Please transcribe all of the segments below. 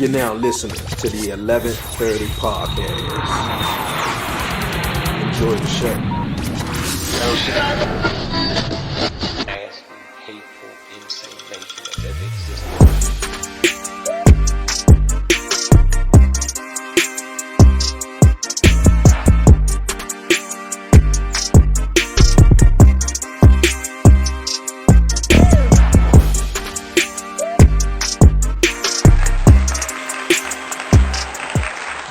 You're now listening to the 1130 podcast. Enjoy the show. Nasty, hateful, insane nation that ever existed.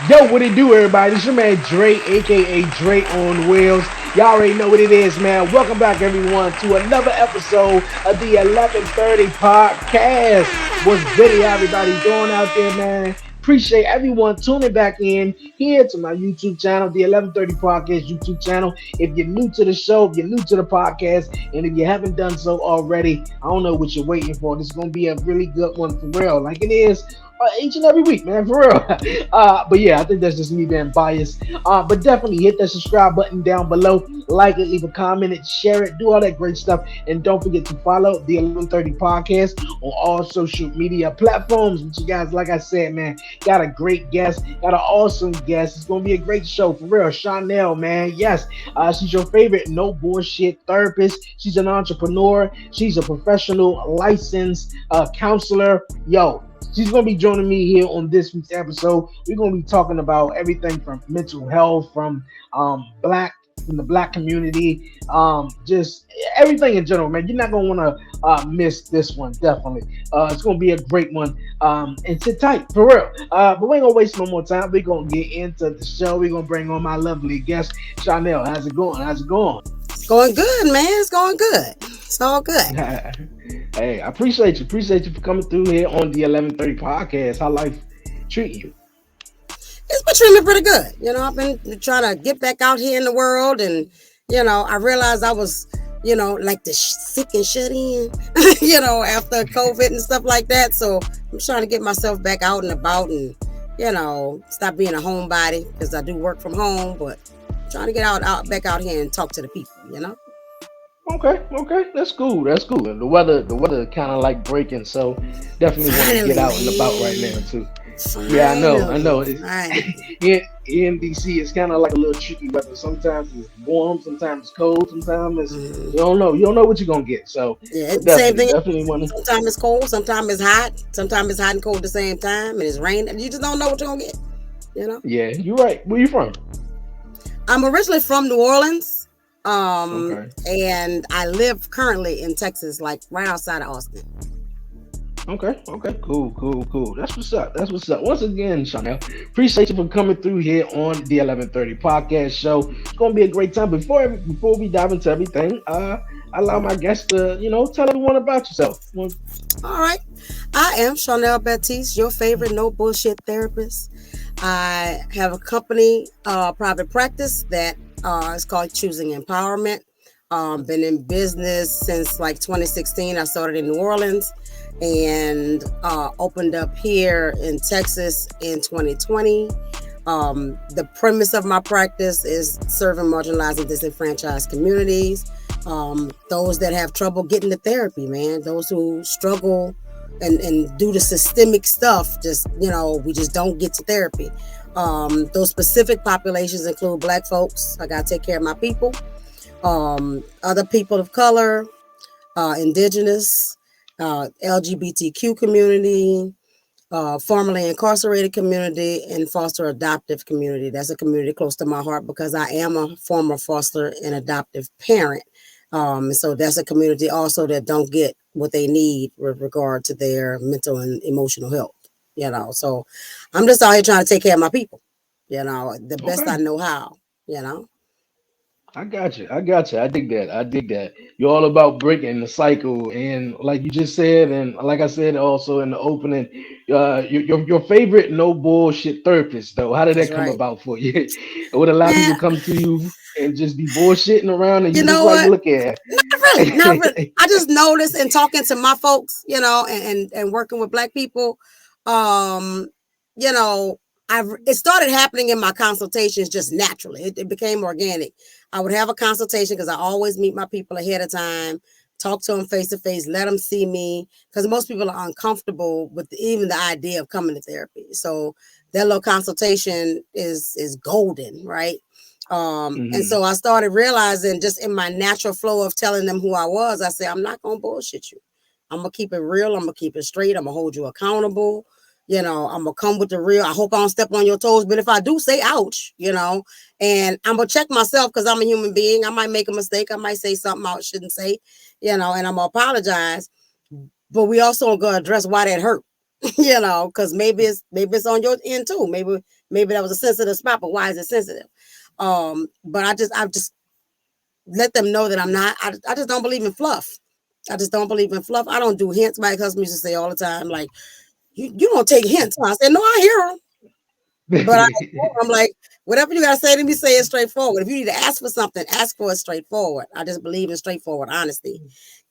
Yo, what it do, everybody? It's your man Dre, aka Dre on Wheels. Y'all already know what it is, man. Welcome back, everyone, to another episode of the 1130 podcast. What's good, everybody doing out there, man? Appreciate everyone tuning back in here to my YouTube channel, the 1130 Podcast YouTube channel. If you're new to the show, if you're new to the podcast, and if you haven't done so already, I don't know what you're waiting for. This is going to be a really good one for real, like it is each and every week, man, for real. But yeah, I think that's just me being biased. But definitely hit that subscribe button down below, like it, leave a comment, and share it, do all that great stuff. And don't forget to follow the 1130 podcast on all social media platforms. But you guys, like I said, man, got a great guest, got an awesome guest. It's gonna be a great show for real. Shawnnell, man, yes, she's your favorite no bullshit therapist. She's an entrepreneur. She's a professional licensed counselor. Yo, she's going to be joining me here on this week's episode. We're going to be talking about everything from mental health, from the black community, just everything in general, man. You're not going to want to miss this one, definitely. It's going to be a great one. And sit tight, for real. But we ain't going to waste no more time. We're going to get into the show. We're going to bring on my lovely guest, Shawnnell. How's it going? How's it going? It's going good, man. It's going good. It's all good. Hey, I appreciate you. Appreciate you for coming through here on the 1130 podcast. How life treat you? It's been treating me pretty good. You know, I've been trying to get back out here in the world, and you know, I realized I was, you know, like the sick and shut in, you know, after COVID and stuff like that. So I'm trying to get myself back out and about, and you know, stop being a homebody because I do work from home, but trying to get back out here and talk to the people. You know. Okay, that's cool. And the weather kind of like breaking, so definitely want to get out and about right now too. Finally. Yeah, I know. It's, Right. in DC, it's kind of like a little tricky weather. Sometimes it's warm, sometimes it's cold, sometimes it's you don't know what you're gonna get. So yeah, it's the same thing. Definitely want to. Sometimes it's cold, sometimes it's hot, sometimes it's hot and cold at the same time, and it's raining. You just don't know what you're gonna get. You know. Yeah, you're right. Where you from? I'm originally from New Orleans. Okay. And I live currently in Texas, like right outside of Austin. Okay, cool. That's what's up. Once again, Shawnnell, appreciate you for coming through here on the 1130 podcast show. It's gonna be a great time. Before we dive into everything, allow my guests to, tell everyone about yourself. All right. I am Shawnnell Batiste, your favorite no bullshit therapist. I have a company, private practice that it's called Choosing Empowerment. Been in business since like 2016. I started in New Orleans and opened up here in Texas in 2020. The premise of my practice is serving marginalized and disenfranchised communities. Those that have trouble getting to therapy, man. Those who struggle and do the systemic stuff, we just don't get to therapy. Those specific populations include Black folks. I gotta take care of my people. Other people of color, indigenous, LGBTQ community, formerly incarcerated community, and foster adoptive community. That's a community close to my heart because I am a former foster and adoptive parent. And so that's a community also that don't get what they need with regard to their mental and emotional health. So I'm just out here trying to take care of my people, the best I know how, I got you. I dig that. You're all about breaking the cycle, and like you just said, and like I said also in the opening, your favorite no bullshit therapist though. How did that That's come right. about for you? Would a lot of people come to you and just be bullshitting around, and you just like, look at? Not really. I just noticed in talking to my folks, and working with Black people, it started happening in my consultations just naturally. It became organic. I would have a consultation because I always meet my people ahead of time talk to them face to face, let them see me, because most people are uncomfortable with even the idea of coming to therapy. So that little consultation is golden, right? And so I started realizing, just in my natural flow of telling them who I was, I said, I'm not gonna bullshit you. I'm gonna keep it real. I'm gonna keep it straight. I'm gonna hold you accountable. I'm gonna come with the real. I hope I don't step on your toes, but if I do, say ouch, and I'm gonna check myself, because I'm a human being. I might make a mistake. I might say something I shouldn't say, and I'm gonna apologize. But we also gonna address why that hurt, because maybe it's on your end too. Maybe that was a sensitive spot, but why is it sensitive? But I've just let them know that I'm not. I just don't believe in fluff. I just don't believe in fluff. I don't do hints. My husband used to say all the time, like, you don't take hints. I said, no, I hear them. But I'm like, whatever you got to say to me, say it straightforward. If you need to ask for something, ask for it straightforward. I just believe in straightforward honesty.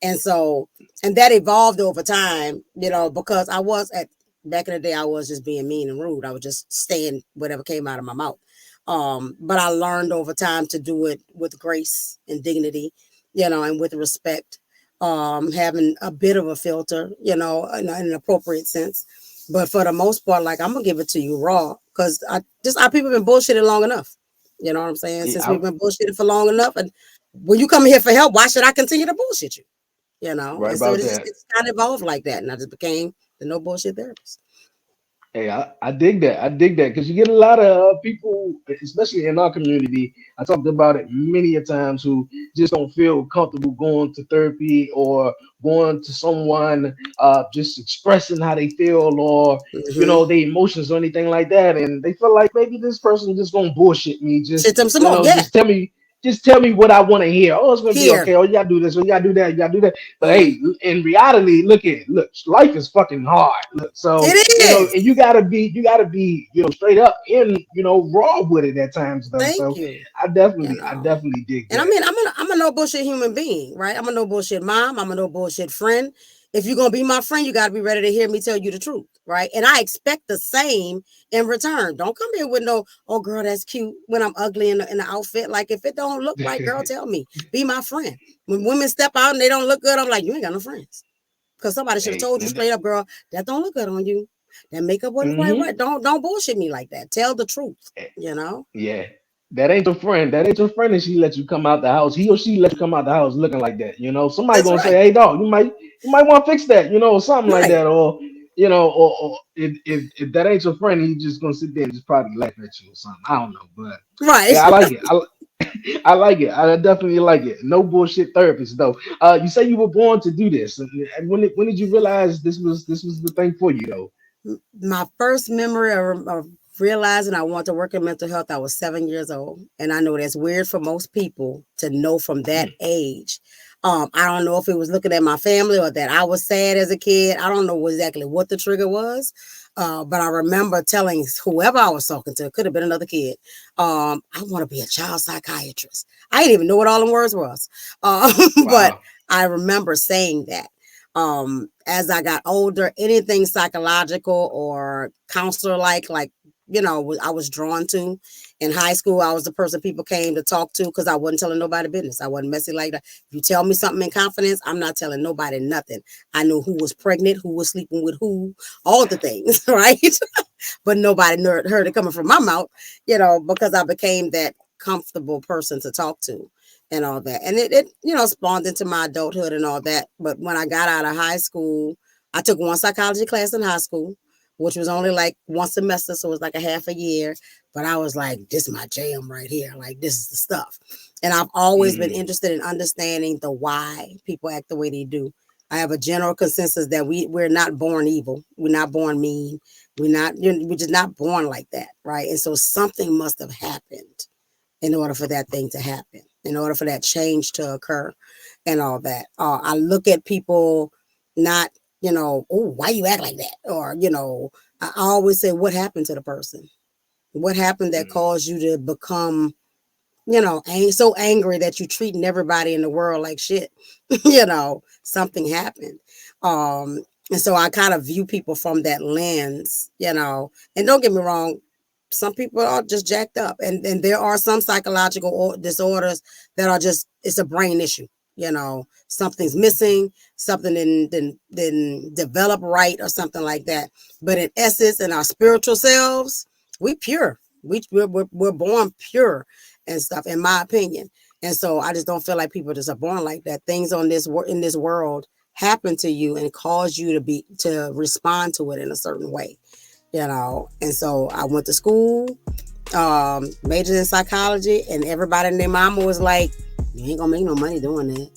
And that evolved over time, because back in the day, I was just being mean and rude. I was just saying whatever came out of my mouth. But I learned over time to do it with grace and dignity, and with respect, having a bit of a filter, in an appropriate sense. But for the most part, like, I'm gonna give it to you raw, because our people been bullshitted long enough. You know what I'm saying? Since we've been bullshitted for long enough, and when you come here for help, why should I continue to bullshit you? Right And so about that. it's kind of evolved like that, and I just became the no bullshit therapist. Hey, I dig that. I dig that because you get a lot of people, especially in our community. I talked about it many a times, who just don't feel comfortable going to therapy or going to someone, just expressing how they feel, or Mm-hmm. their emotions or anything like that, and they feel like maybe this person just gonna bullshit me. Shit Just them some more, yeah. just tell me what I want to hear. Oh, it's gonna be Here. okay. Oh, you gotta do this. Oh, you gotta do that. You gotta do that. But Mm-hmm. hey, in reality, look, life is fucking hard. Look, so It and is. you gotta be, straight up and raw with it at times though. Thank So you. I You definitely, I know. definitely dig And I that. mean, I'm a no bullshit human being, right? I'm a no bullshit mom. I'm a no bullshit friend. If you're gonna be my friend, you gotta be ready to hear me tell you the truth, right? And I expect the same in return. Don't come here with no, oh girl, that's cute, when I'm ugly in the outfit. Like, if it don't look right, girl, tell me. Be my friend. When women step out and they don't look good, I'm like, you ain't got no friends. Because somebody should have Hey, told you straight up, girl, that don't look good on you. That makeup wasn't quite mm-hmm. right. Don't bullshit me like that. Tell the truth, you know? Yeah. That ain't your friend. That ain't your friend if she let you come out the house. He or she let you come out the house looking like that. Somebody That's gonna say, right. hey dog, you might want to fix that, or something like Right. that. Or if that ain't your friend, he just gonna sit there and just probably laugh at you or something. I don't know. But Right. yeah, I like it. I like it. I definitely like it. No bullshit therapist though. You say you were born to do this. And when did you realize this was the thing for you though? My first memory of realizing I want to work in mental health, I was 7 years old. And I know that's weird for most people to know from that age. I don't know if it was looking at my family or that I was sad as a kid. I don't know exactly what the trigger was. But I remember telling whoever I was talking to, it could have been another kid, I want to be a child psychiatrist. I didn't even know what all them words was. But Wow. I remember saying that. As I got older, anything psychological or counselor like I was drawn to. In high school, I was the person people came to talk to, because I wasn't telling nobody business. I wasn't messy like that. If you tell me something in confidence, I'm not telling nobody nothing. I knew who was pregnant, who was sleeping with who, all the things, right? But nobody heard it coming from my mouth, because I became that comfortable person to talk to and all that. And it spawned into my adulthood and all that. But when I got out of high school, I took one psychology class in high school, which was only like one semester. So it was like a half a year. But I was like, this is my jam right here. Like, this is the stuff. And I've always been Hmm. interested in understanding the why people act the way they do. I have a general consensus that we're not born evil. We're not born mean. We're just not born like that. Right. And so something must have happened in order for that thing to happen, in order for that change to occur and all that. I look at people not, oh, why you act like that? Or, I always say, what happened to the person? What happened that caused you to become, so angry that you treating everybody in the world like shit? Something happened. And so I kind of view people from that lens, and don't get me wrong, some people are just jacked up, and there are some psychological disorders that are just, it's a brain issue. something's missing, something didn't develop right or something like that. But in essence, in our spiritual selves, we pure. We're born pure and stuff, in my opinion. And so I just don't feel like people just are born like that. Things in this world happen to you and cause you to respond to it in a certain way. And so I went to school, majored in psychology, and everybody and their mama was like, "You ain't gonna make no money doing that.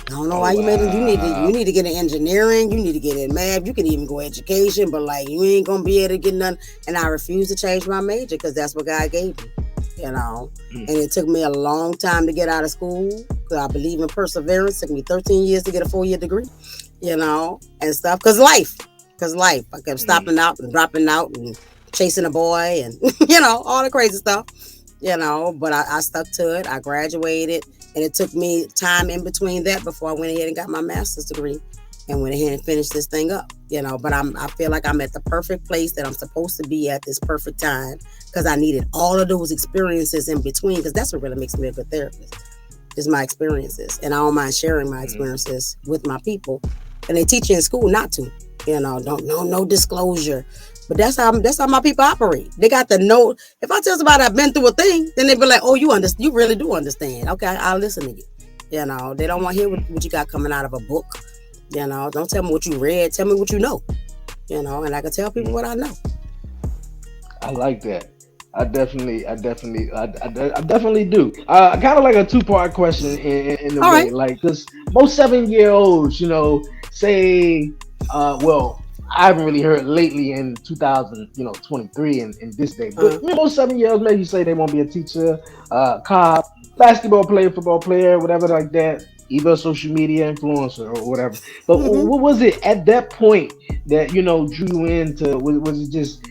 I don't know why you made it. You need to get in engineering. You need to get in math. You can even go education, but like you ain't gonna be able to get none." And I refused to change my major because that's what God gave me. And it took me a long time to get out of school because I believe in perseverance. It took me 13 years to get a 4-year degree, and stuff. Because life. I kept stopping out and dropping out and chasing a boy and, all the crazy stuff, but I stuck to it. I graduated, and it took me time in between that before I went ahead and got my master's degree and went ahead and finished this thing up, but I feel like I'm at the perfect place that I'm supposed to be at this perfect time because I needed all of those experiences in between, because that's what really makes me a good therapist, is my experiences. And I don't mind sharing my experiences with my people. And they teach you in school not to, no disclosure. But that's how my people operate. They got to know. If I tell somebody I've been through a thing, then they be like, "Oh, you really do understand." Okay, I'll listen to you. They don't want to hear what you got coming out of a book. Don't tell me what you read. Tell me what you know. And I can tell people what I know. I like that. I definitely do. Kind of like a 2-part question in a way, right. like, because most 7-year-olds, say, well, I haven't really heard lately in 2023 in this day, but most 7-year-olds maybe say they want to be a teacher, cop, basketball player, football player, whatever like that, either a social media influencer or whatever. But what was it at that point that drew you into? Was it just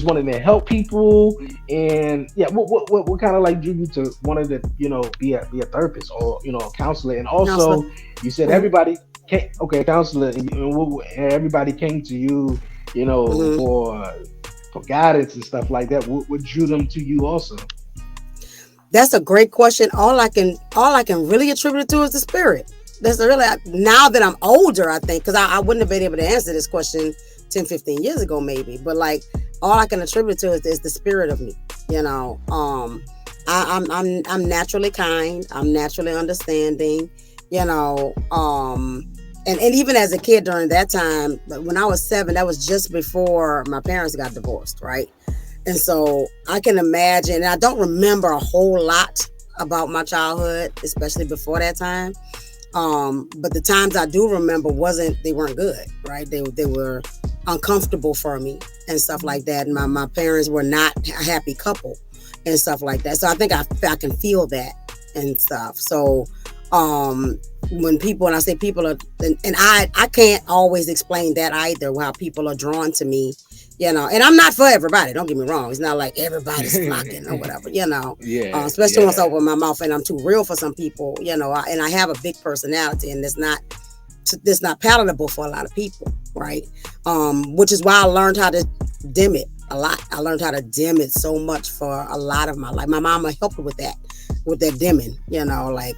wanting to help people, and what kind of like drew you to wanting to be a therapist or a counselor? And also you said everybody came, counselor, and everybody came to you for guidance and stuff like that. What drew them to you also? That's a great question. All I can really attribute it to is the spirit. That's really, now that I'm older, I think, because I wouldn't have been able to answer this question 10, 15 years ago, maybe. But like, all I can attribute to is the spirit of me. I'm naturally kind. I'm naturally understanding. And even as a kid during that time, when I was 7, that was just before my parents got divorced, right? And so I can imagine, and I don't remember a whole lot about my childhood, especially before that time. But the times I do remember they weren't good, right? They were uncomfortable for me and stuff like that. And my parents were not a happy couple and stuff like that. So I think I can feel that and stuff. So when I say people are, and I can't always explain that either, how people are drawn to me, and I'm not for everybody, don't get me wrong. It's not like everybody's flocking or whatever, especially once I open my mouth and I'm too real for some people, and I have a big personality, and it's not palatable for a lot of people, right? Which is why I learned how to dim it a lot. I learned how to dim it so much for a lot of my life. My mama helped me with that dimming, like,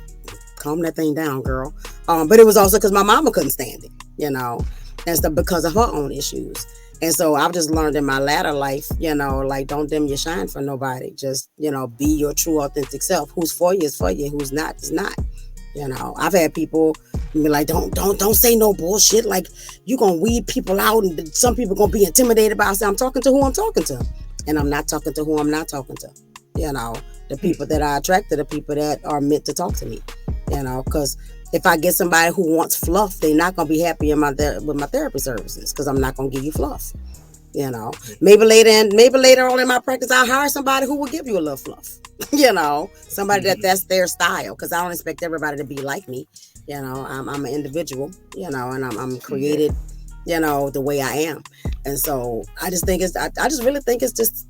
calm that thing down, girl. But it was also because my mama couldn't stand it, and stuff, because of her own issues. And so I've just learned in my latter life, like, don't dim your shine for nobody. Just, be your true, authentic self. Who's for you is for you. Who's not is not. I've had people be like, don't say no bullshit. Like, you gonna weed people out, and some people gonna be intimidated by it. I say, I'm talking to who I'm talking to, and I'm not talking to who I'm not talking to. The people that I attract are the people that are meant to talk to me. Because if I get somebody who wants fluff, they're not gonna be happy with my therapy services, because I'm not gonna give you fluff. Maybe later on in my practice, I'll hire somebody who will give you a little fluff. Somebody that's their style, because I don't expect everybody to be like me. I'm an individual, and I'm created, the way I am. And so I just really think it's just,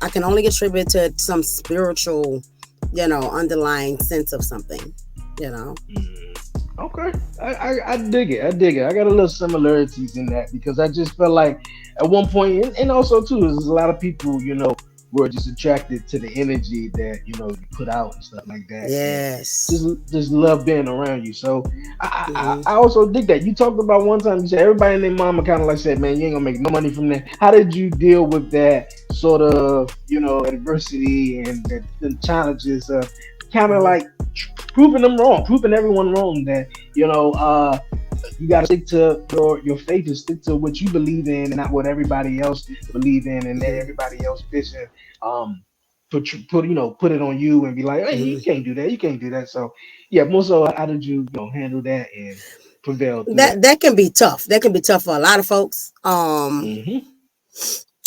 I can only attribute to some spiritual, underlying sense of something, Okay, I dig it. I got a little similarities in that, because I just felt like at one point, and also too, there's a lot of people, who we're just attracted to the energy that you put out and stuff like that, and Yes. just love being around you. So Hmm. I also dig that. You talked about one time you said everybody and their mama kind of like said, man, you ain't gonna make no money from that. How did you deal with that sort of adversity and the challenges of kind of like proving them wrong, proving everyone wrong that you got to stick to your faith and stick to what you believe in and not what everybody else believe in, and let Hmm. everybody else vision put it on you and be like, hey, you Hmm. can't do that, you can't do that. So yeah, more so, how did you handle that and prevail through that? That can be tough. That can be tough for a lot of folks. Hmm.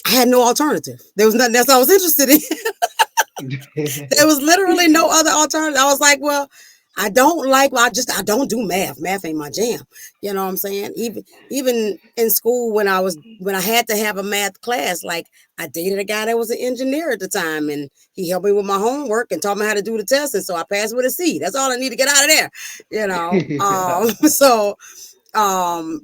I had no alternative. There was nothing else I was interested in. There was literally no other alternative. I was like, well, I don't like. Well, I don't do math. Math ain't my jam. You know what I'm saying? Even in school when I had to have a math class, like I dated a guy that was an engineer at the time, and he helped me with my homework and taught me how to do the test, and so I passed with a C. That's all I need to get out of there. You know. So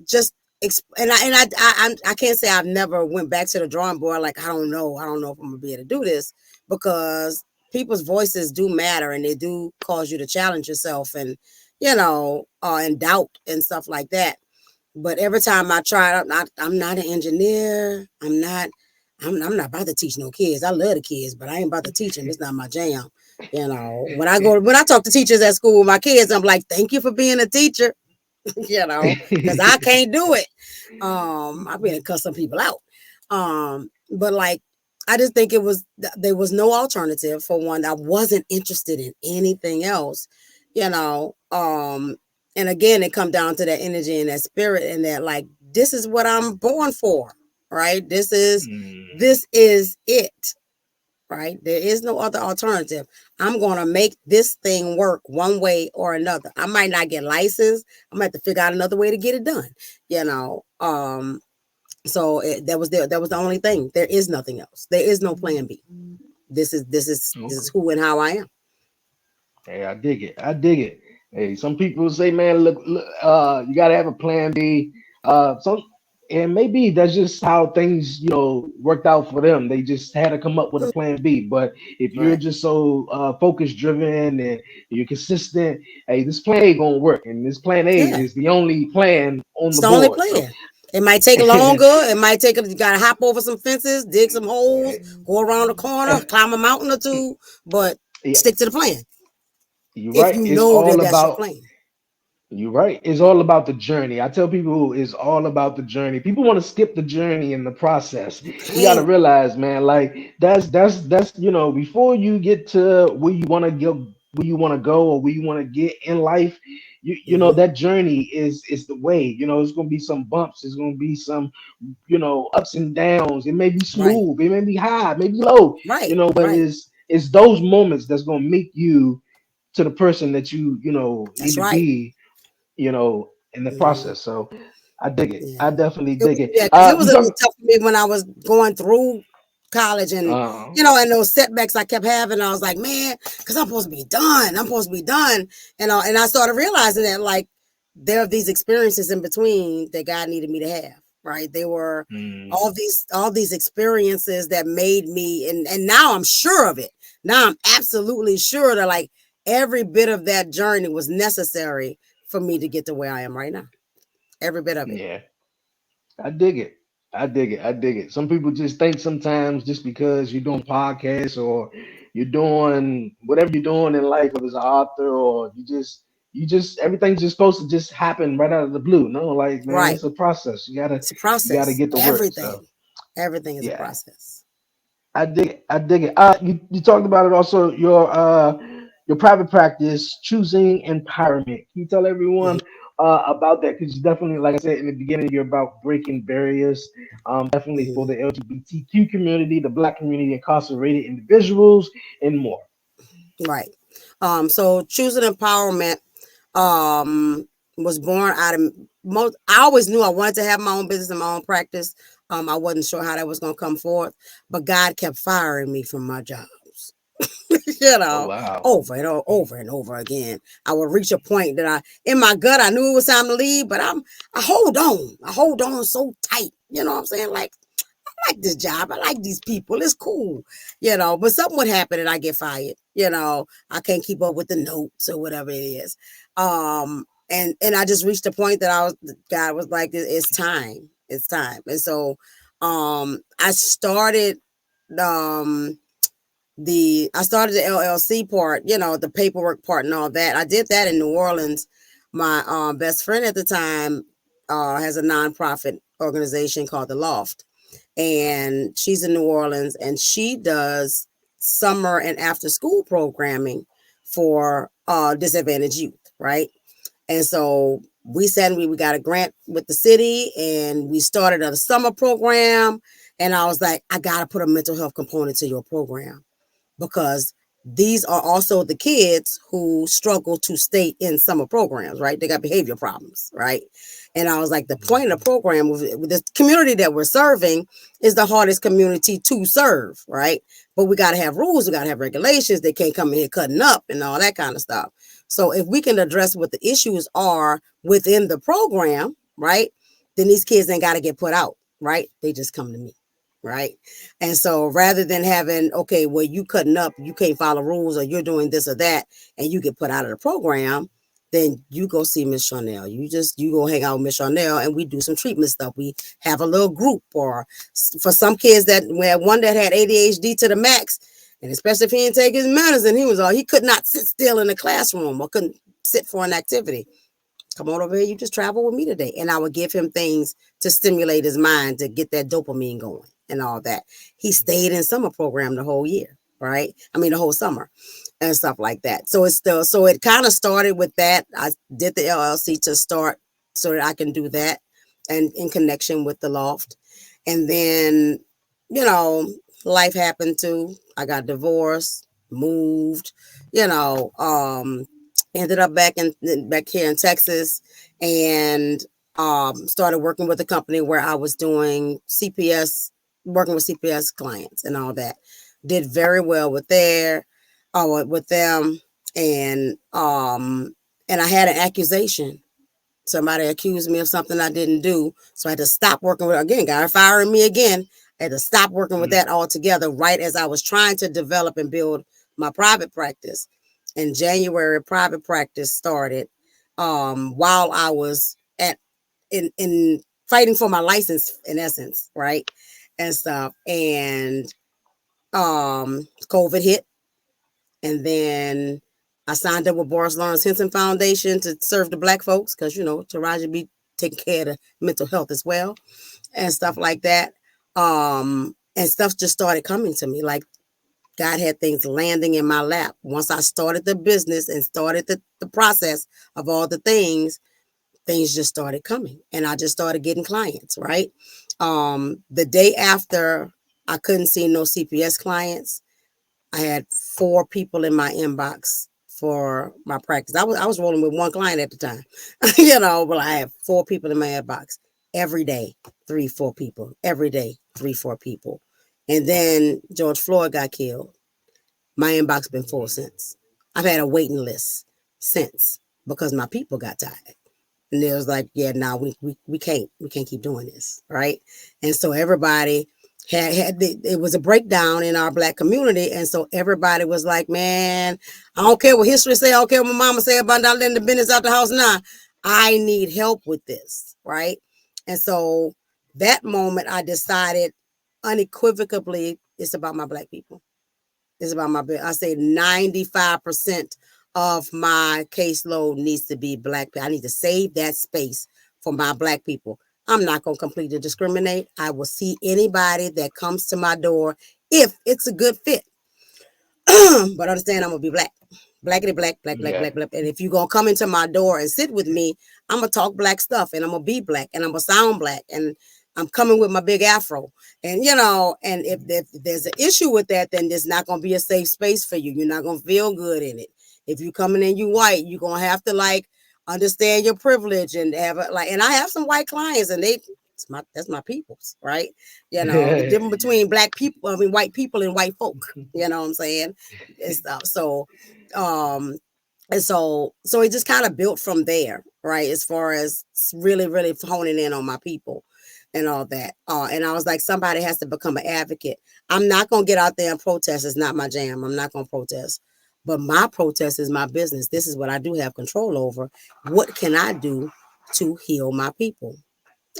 just I can't say I've never went back to the drawing board. Like I don't know if I'm gonna be able to do this, because people's voices do matter, and they do cause you to challenge yourself, and and doubt and stuff like that. But every time I try, I'm not an engineer. I'm not about to teach no kids. I love the kids, but I ain't about to teach them. It's not my jam. When I talk to teachers at school with my kids, I'm like, thank you for being a teacher. Because I can't do it. I've been to cuss some people out. But like, I just think there was no alternative. For one, I wasn't interested in anything else, you know. And again, it come down to that energy and that spirit, and that like, this is what I'm born for, right? This is it, right? There is no other alternative. I'm going to make this thing work one way or another. I might not get licensed. I might have to figure out another way to get it done, you know. So that was the only thing. There is nothing else. There is no plan B. This is Okay. who and how I am. Hey, I dig it. I dig it. Hey, some people say, man, look, you gotta have a plan B. Some and maybe that's just how things, worked out for them. They just had to come up with a plan B. But if you're Right. just so focus driven and you're consistent, hey, this plan A gonna work, and this plan A Yeah. is the only plan on It's the the only board. So plan. It might take longer. It might take, you got to hop over some fences, dig some holes, go around the corner, and climb a mountain or two, but yeah, stick to the plan you're if right. you It's know that all that's your about plan. You're right. It's all about the journey. I tell people it's all about the journey. People want to skip the journey in the process. You You got to can't. realize, man, like that's before you get to where you want to go, or where you want to get in life, Hmm. that journey is the way. It's gonna be some bumps. It's gonna be some ups and downs. It may be Right. smooth. It may be high. It may be low. Right. But Right. it's those moments that's gonna make you to the person that you need That's to right. be in the Hmm. process. So I dig it. Yeah. I definitely dig it. Yeah, because it was You a little talk. tough for me when I was going through college, and Uh, and those setbacks I kept having. I was like, man, because I'm supposed to be done. I'm supposed to be done. And I started realizing that, like, there are these experiences in between that God needed me to have. Right? They were mm, all these experiences that made me, and now I'm sure of it. Now I'm absolutely sure that, like, every bit of that journey was necessary for me to get to where I am right now. Every bit of it. yeah, I dig it. I dig it. I dig it. Some people just think sometimes just because you're doing podcasts or you're doing whatever you're doing in life, whether it's an author or you just everything's just supposed to just happen right out of the blue. No, like, man, Right. it's a process. It's a You gotta process. get the work. So Everything is a yeah. process. I dig it. I dig it. You talked about it also, your private practice, choosing empowerment. Can you tell everyone Mhm. about that? Because you definitely, like I said in the beginning, you're about breaking barriers, definitely for Mhm. the LGBTQ community, the Black community, incarcerated individuals, and more. Right. So choosing empowerment was born out of most. I always knew I wanted to have my own business and my own practice. I wasn't sure how that was going to come forth, but God kept firing me from my jobs. you Oh know, wow. over and over again. I would reach a point that in my gut, I knew it was time to leave, but I hold on so tight. You know what I'm saying? Like, like this job. I like these people. It's cool, but something would happen and I get fired. I can't keep up with the notes or whatever it is. And I just reached a point that God was like, it's time. It's time. And so I started um I started the LLC part, the paperwork part and all that. I did that in New Orleans. My best friend at the time has a nonprofit organization called The Loft, and she's in New Orleans, and she does summer and after school programming for disadvantaged youth, right? And so we said we got a grant with the city, and we started a summer program. And I was like, I got to put a mental health component to your program, because these are also the kids who struggle to stay in summer programs, right? They got behavior problems, right? And I was like, the point of the program with the community that we're serving is the hardest community to serve, right? But we got to have rules, we got to have regulations. They can't come in here cutting up and all that kind of stuff. So if we can address what the issues are within the program, right, then these kids ain't got to get put out, right? They just come to me. Right. And so rather than having, okay, well, you cutting up, you can't follow rules, or you're doing this or that, and you get put out of the program, then you go see Miss Shawnnell. You go hang out with Miss Shawnnell, and we do some treatment stuff. We have a little group, or for some kids we had one that had ADHD to the max, and especially if he didn't take his medicine, he could not sit still in the classroom or couldn't sit for an activity. Come on over here, you just travel with me today. And I would give him things to stimulate his mind to get that dopamine going and all that. He stayed in summer program the whole year, right? I mean, the whole summer and stuff like that. So it kind of started with that. I did the LLC to start so that I can do that, and in connection with the Loft. And then, life happened too. I got divorced, moved, you know, ended up back here in Texas, and started working with a company where I was doing CPS, working with CPS clients and all that. Did very well with them, and I had an accusation. Somebody accused me of something I didn't do, so I had to stop working with, again, God firing me again. I had to stop working with that altogether, right as I was trying to develop and build my private practice. In January, private practice started while I was in fighting for my license, in essence, right, and stuff. And COVID hit, and then I signed up with Boris Lawrence Henson Foundation to serve the Black folks, because Taraji be taking care of the mental health as well and stuff like that. And stuff just started coming to me, like God had things landing in my lap. Once I started the business and started the process of all the things just started coming, and I just started getting clients, right? The day after I couldn't see no CPS clients, I had 4 people in my inbox for my practice. I was rolling with one client at the time, but I had 4 people in my inbox every day, 3, 4 people every day, 3, 4 people. And then George Floyd got killed. My inbox been full since. I've had a waiting list since, because my people got tired. And it was like, yeah, no, we can't keep doing this, right? And so everybody it was a breakdown in our Black community, and so everybody was like, man, I don't care what history say, I don't care what my mama say about not letting the business out the house now. I need help with this, right? And so that moment, I decided unequivocally, it's about my Black people. It's about my, I say 95% of my caseload needs to be Black people. I need to save that space for my Black people. I'm not going to completely discriminate. I will see anybody that comes to my door if it's a good fit. But understand, I'm going to be Black. Blackity black, black, black, black, black. And if you're going to come into my door and sit with me, I'm going to talk Black stuff, and I'm going to be Black, and I'm going to sound Black, and I'm coming with my big afro. And, and if there's an issue with that, then there's not going to be a safe space for you. You're not going to feel good in it. If you're coming in, you white, you're going to have to understand your privilege and have and I have some white clients, and that's my peoples, right? The difference between Black people, white people and white folk, you know what I'm saying? And stuff. So, and so it just kind of built from there, right? As far as really, really honing in on my people. and all that. And I was like, somebody has to become an advocate. I'm not going to get out there and protest. It's not my jam. I'm not going to protest. But my protest is my business. This is what I do have control over. What can I do to heal my people?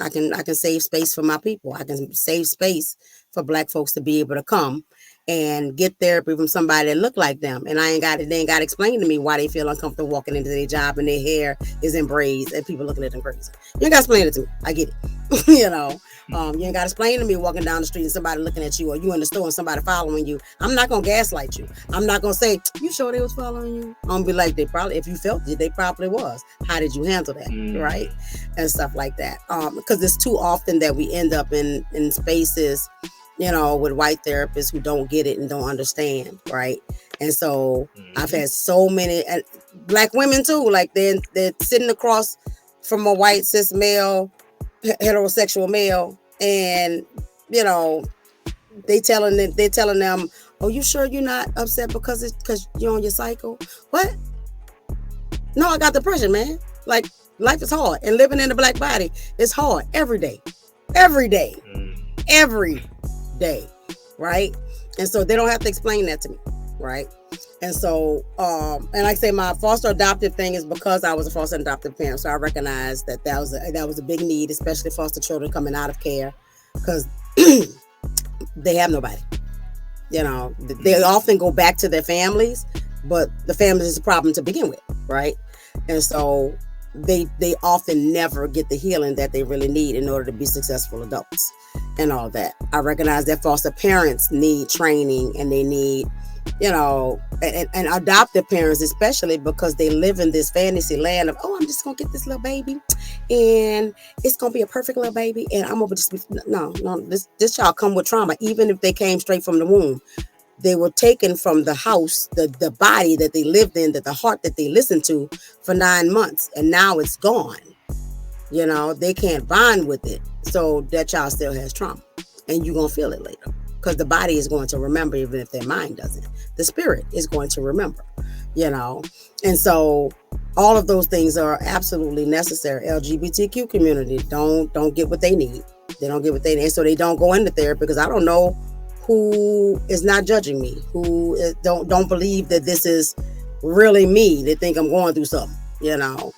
I can save space for my people. I can save space for Black folks to be able to come and get therapy from somebody that look like them. And they ain't got to explain to me why they feel uncomfortable walking into their job and their hair is in braids and people looking at them crazy. You ain't got to explain it to me. I get it. You know, you ain't got to explain to me walking down the street and somebody looking at you, or you in the store and somebody following you. I'm not going to gaslight you. I'm not going to say, you sure they was following you? I'm going to be like, they probably, if you felt it, they probably was. How did you handle that? Right? And stuff like that. Because it's too often that we end up in spaces, you know, with white therapists who don't get it and don't understand, right? And so I've had so many, and Black women too, like they're sitting across from a white cis male, heterosexual male, and you know, they're telling them, oh, you sure you're not upset because you're on your cycle? What? No, I got depression, man. Like, life is hard, and living in a Black body is hard every day, every day. Right? And so they don't have to explain that to me, right? And so, and like I say, my foster adoptive thing is because I was a foster adoptive parent, so I recognize that was a big need, especially foster children coming out of care, because they have nobody. You know, they often go back to their families, but the family is a problem to begin with, right? And so they often never get the healing that they really need in order to be successful adults and all that. I recognize that foster parents need training, and they need, you know, and adoptive parents especially, because they live in this fantasy land of, oh, I'm just gonna get this little baby and it's gonna be a perfect little baby and I'm gonna just be, no, this child come with trauma. Even if they came straight from the womb, they were taken from the house, the body that they lived in, the heart that they listened to for 9 months, and now it's gone. You know, they can't bond with it, so that child still has trauma, and you're gonna feel it later, because the body is going to remember, even if their mind doesn't. The spirit is going to remember, you know. And so all of those things are absolutely necessary. LGBTQ community don't get what they need. They don't get what they need, so they don't go into therapy, because I don't know who is not judging me, who don't believe that this is really me. They think I'm going through something, you know,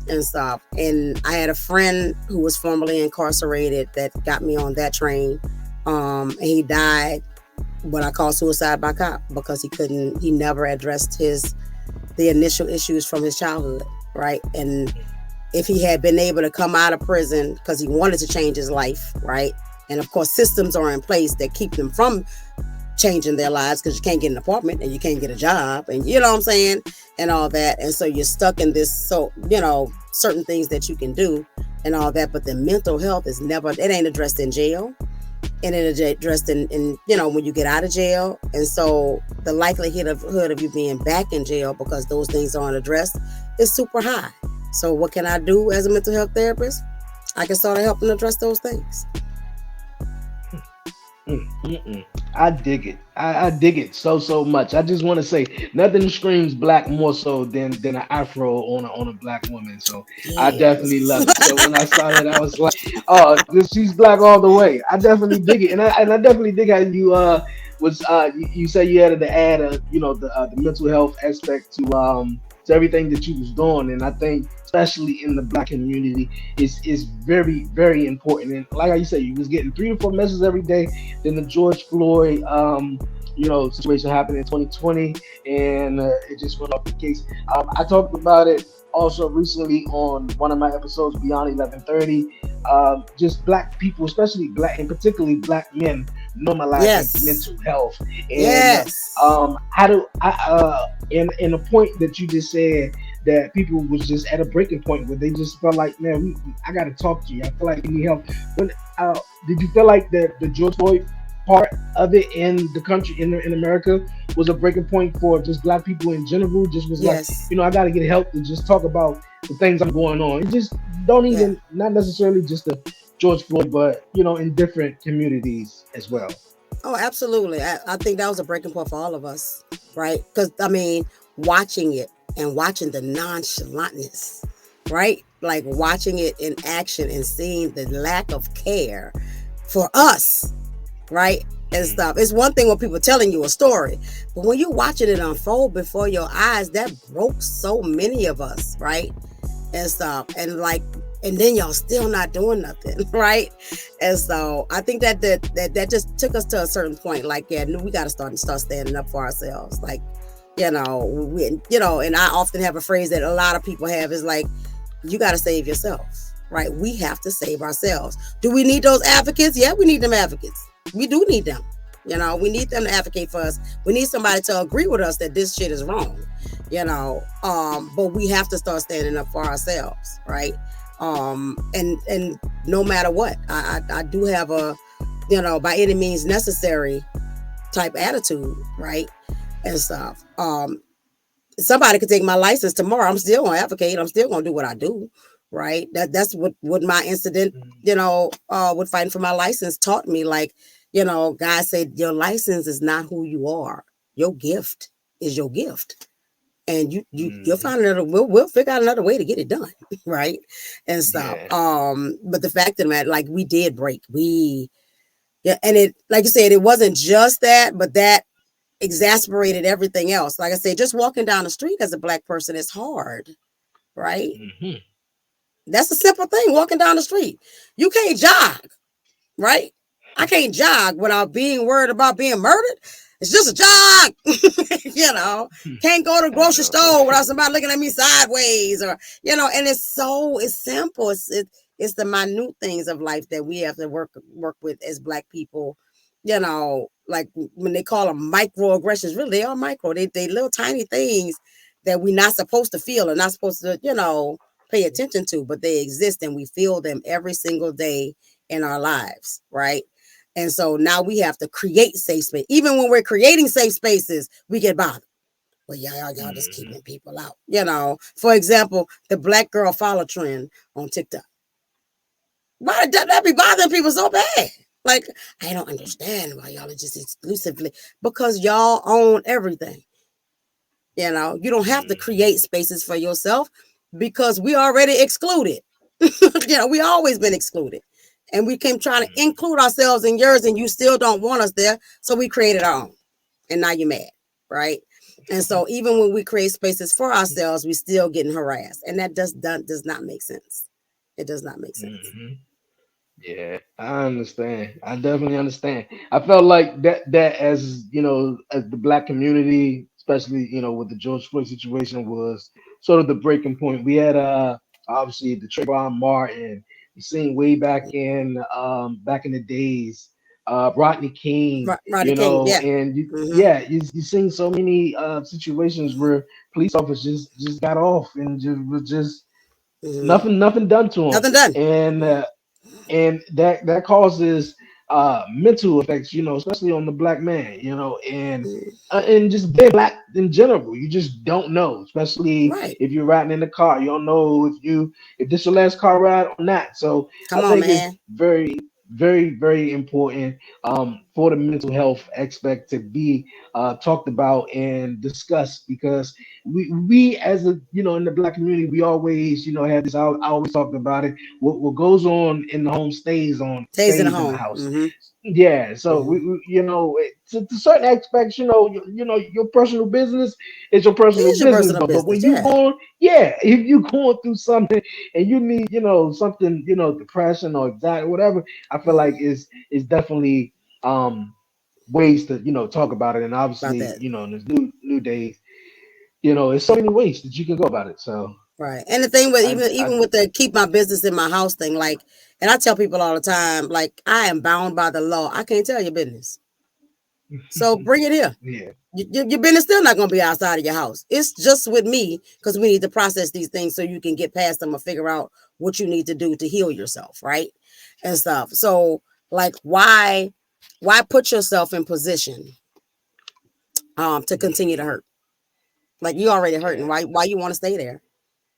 and stuff. And I had a friend who was formerly incarcerated that got me on that train. And he died what I call suicide by cop, because he never addressed the initial issues from his childhood, right? And if he had been able to come out of prison because he wanted to change his life, right? And of course, systems are in place that keep them from changing their lives, because you can't get an apartment and you can't get a job, and you know what I'm saying, and all that. And so you're stuck in this, so, you know, certain things that you can do and all that, but the mental health is never, it ain't addressed in jail, and it addressed in you know, when you get out of jail. And so the likelihood of you being back in jail because those things aren't addressed is super high. So what can I do as a mental health therapist? I can start helping address those things. I dig it. I dig it so much. I just want to say, nothing screams Black more so than an afro on a Black woman. So I definitely love it. So when I saw that, I was like, oh, she's Black all the way. I definitely dig it, and I definitely dig how you you said you had to add you know, the mental health aspect to everything that you was doing. And I think especially in the Black community is very, very important. And like you said, you was getting 3 to 4 messages every day. Then the George Floyd you know, situation happened in 2020, and it just went off the case. I talked about it also recently on one of my episodes, Beyond 1130. Just Black people, especially Black, and particularly Black men, normalizing mental health. And how do I and the point that you just said, that people was just at a breaking point where they just felt like, man, I got to talk to you. I feel like you need help. When did you feel like the George Floyd part of it in the country, in America, was a breaking point for just Black people in general? Just was like, you know, I got to get help to just talk about the things I'm going on. It just don't even, not necessarily just the George Floyd, but, you know, in different communities as well. Oh, absolutely. I think that was a breaking point for all of us, right? Because, I mean, watching it and watching the nonchalantness, right, like watching it in action and seeing the lack of care for us, right? And stuff. It's one thing when people telling you a story, but when you're watching it unfold before your eyes, that broke so many of us, right? And stuff. And like, and then y'all still not doing nothing, right? And so I think that just took us to a certain point. Like, yeah, we got to start standing up for ourselves. Like, and I often have a phrase that a lot of people have is like, you got to save yourself, right? We have to save ourselves. Do we need those advocates? Yeah, we need them advocates. We do need them. We need them to advocate for us. We need somebody to agree with us that this shit is wrong. But we have to start standing up for ourselves, right? And no matter what, I do have a, by any means necessary type attitude, right? And stuff. Somebody could take my license tomorrow. I'm still gonna advocate. I'm still gonna do what I do, right? That's what my incident, with fighting for my license taught me. Like, God said, your license is not who you are. Your gift is your gift. And you'll find another. We'll figure out another way to get it done, right? And stuff. Yeah. But the fact of the matter, like, we did break. And it, like you said, it wasn't just that, but that exasperated everything else. Like I said, just walking down the street as a Black person is hard, right? Mm-hmm. That's a simple thing. Walking down the street, you can't jog, right? I can't jog without being worried about being murdered. It's just a jog. Can't go to the grocery store without somebody looking at me sideways, or and it's simple. It's the minute things of life that we have to work with as Black people. Like when they call them microaggressions, really they are micro. They little tiny things that we're not supposed to feel and not supposed to pay attention to, but they exist and we feel them every single day in our lives, right? And so now we have to create safe space. Even when we're creating safe spaces, we get bothered. Well, y'all just keeping people out. For example, the Black girl follow trend on TikTok. Why did that be bothering people so bad? Like, I don't understand why y'all are just exclusively, because y'all own everything. You don't have to create spaces for yourself because we already excluded. We always been excluded. And we came trying to include ourselves in yours, and you still don't want us there. So we created our own. And now you're mad, right? And so even when we create spaces for ourselves, we still getting harassed. And that does not make sense. It does not make sense. Mm-hmm. Yeah, I understand. I definitely understand. I felt like that as as the Black community, especially with the George Floyd situation, was sort of the breaking point. We had obviously the Trayvon Martin. You seen way back in the days, Rodney King. Rodney King, yeah. And Mm-hmm. yeah, you seen so many situations where police officers just got off and just nothing done to them, Nothing done. and that causes mental effects, especially on the Black man, and just being Black in general. You just don't know, especially Right. if you're riding in the car. You don't know if this your last car ride or not. So Come I on, think it's man. very, very, very important for the mental health aspect to be talked about and discussed, because we as a in the Black community, we always have this. I always talk about it. What goes on in the home Stays in the stays in the home. house. Mm-hmm. Yeah, so Mm-hmm. to certain aspects, your personal business is your It personal is your business. personal But when business, you yeah. going, yeah, if you going through something and you need, something, depression or anxiety, whatever, I feel like is definitely ways to talk about it. And About obviously, that. in this new days, there's so many ways that you can go about it. So Right. And the thing with I even with the keep my business in my house thing, like, and I tell people all the time, like, I am bound by the law. I can't tell your business. So bring it here. yeah. Your business still not going to be outside of your house. It's just with me because we need to process these things so you can get past them or figure out what you need to do to heal yourself, right? And stuff. So, like, why put yourself in position to continue to hurt? Like, you already hurting. Yeah. Why you want to stay there?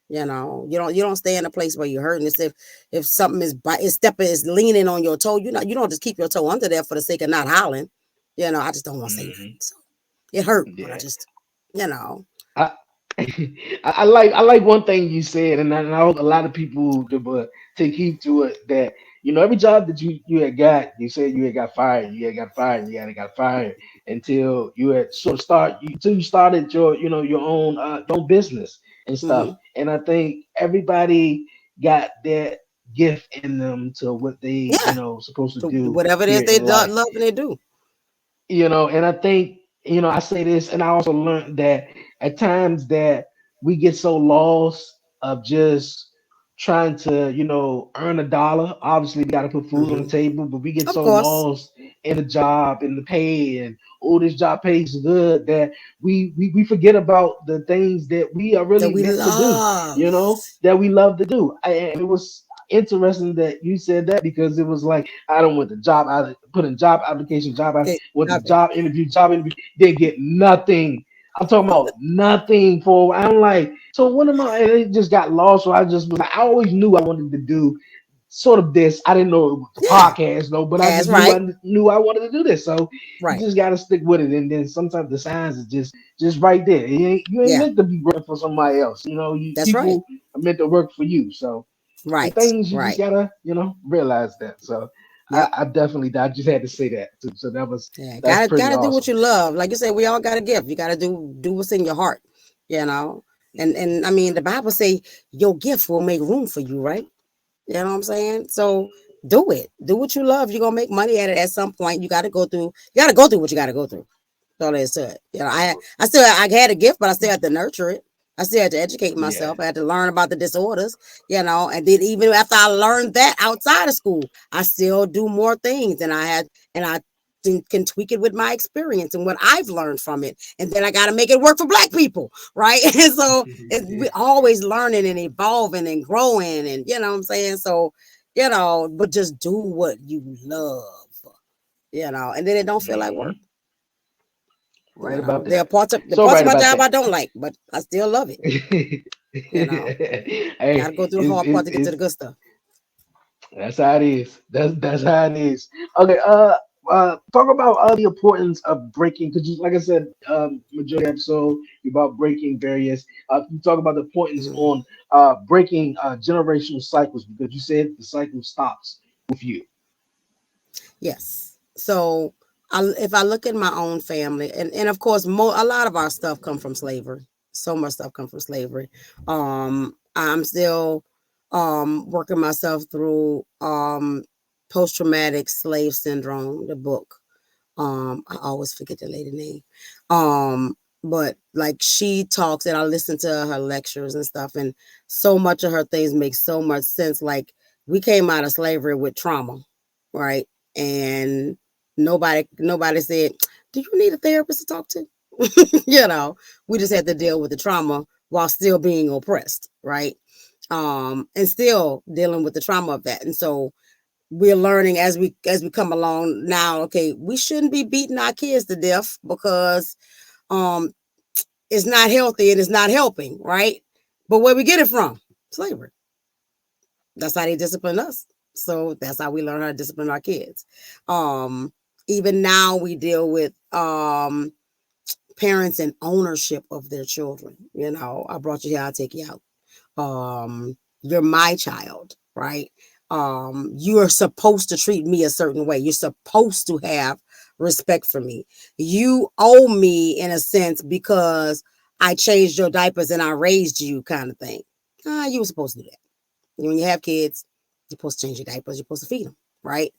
You don't stay in a place where you're hurting. It's if something is leaning on your toe, you don't just keep your toe under there for the sake of not howling. I just don't want to say nothing. Hmm. So it hurt, but I Yeah. just, you know, I I like one thing you said, and I hope a lot of people to take heed to it. That every job that you had got, you said you had got fired, you had got fired, you had got fired until you had sort of until you started your own business and stuff. Hmm. And I think everybody got that gift in them to what they Yeah. supposed to So do whatever it is here they in life. love and they do. And I think, I say this, and I also learned that at times that we get so lost of just trying to, earn a dollar. Obviously, we got to put food on the Hmm. table, but we get Of so course. lost in the job and the pay and oh, this job pays good that we forget about the things that we are That really we meant to do, love. that we love to do. And it was interesting that you said that because it was like I don't want the job out, put in job application, Get went to nothing. job interview, didn't get nothing. I'm talking about nothing for. I'm like, so what am I? And it just got lost. So I just was like, I always knew I wanted to do sort of this. I didn't know it was the Yeah. podcast though, but I That's just knew right. I wanted to do this. So you Right. just got to stick with it. And then sometimes the signs is just right there. You ain't Yeah. meant to be working for somebody else. That's right. People are meant to work for you. So the Right. things you just Right. gotta realize that. So Yep. I just had to say that too. So Yeah. that's pretty Gotta do what awesome. you love. Like you said, we all got a gift. You gotta do what's in your heart, you know. And I mean the Bible say your gift will make room for you, right? You know what I'm saying? So do it. Do what you love. You're gonna make money at it at some point. You gotta go through what you gotta go through. That's all there is to it. I had a gift, but I still had to nurture it. I still had to educate Yeah. myself. I had to learn about the disorders, and then even after I learned that outside of school, I still do more things and I can tweak it with my experience and what I've learned from it. And then I got to make it work for black people. Right. And so we always learning and evolving and growing. And you know what I'm saying? So, but just do what you love, and then it don't feel like work. Mhm. Right about There are that. the So parts of right my about job that. I don't like, but I still love it. You know, got to Hey, go through the hard part to get to the good stuff. that's how it is. That's how it is. Okay. Talk about the importance of breaking because like I said, majority of the episode about breaking barriers. You talk about the importance Mhm. on breaking generational cycles because you said the cycle stops with you. Yes. So, if I look at my own family, and of course, a lot of our stuff come from slavery. So much stuff come from slavery. I'm still working myself through post traumatic slave syndrome, the book. I always forget the lady name. But like she talks and I listen to her lectures and stuff, and so much of her things make so much sense. Like we came out of slavery with trauma, right? And nobody said, do you need a therapist to talk to? We just had to deal with the trauma while still being oppressed, right? And still dealing with the trauma of that. And so we're learning as we come along now, okay, we shouldn't be beating our kids to death because um it's not healthy and it's not helping, right? But where we get it from? Slavery. That's how they discipline us. So that's how we learn how to discipline our kids. um Even now we deal with parents and ownership of their children. I brought you here, I'll take you out. You're my child, right? You are supposed to treat me a certain way. You're supposed to have respect for me. You owe me in a sense because I changed your diapers and I raised you, kind of thing. You were supposed to do that. When you have kids, you're supposed to change your diapers, you're supposed to feed them, right?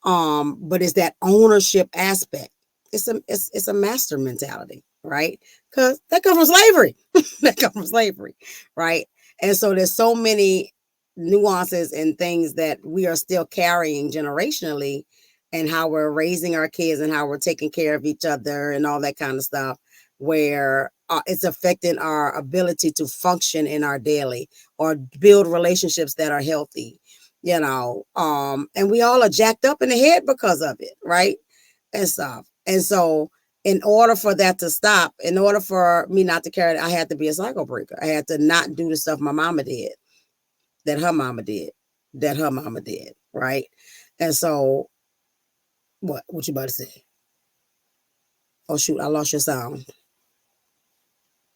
But it's that ownership aspect. It's a master mentality, right? Because that comes from slavery. That comes from slavery, right? And so there's so many nuances and things that we are still carrying generationally, and how we're raising our kids and how we're taking care of each other and all that kind of stuff, where it's affecting our ability to function in our daily or build relationships that are healthy, and we all are jacked up in the head because of it, right? And stuff. And so in order for that to stop, in order for me not to carry it, I had to be a cycle breaker. I had to not do the stuff my mama did, that her mama did, that her mama did, right? And so what you about to say? Oh shoot, I lost your sound.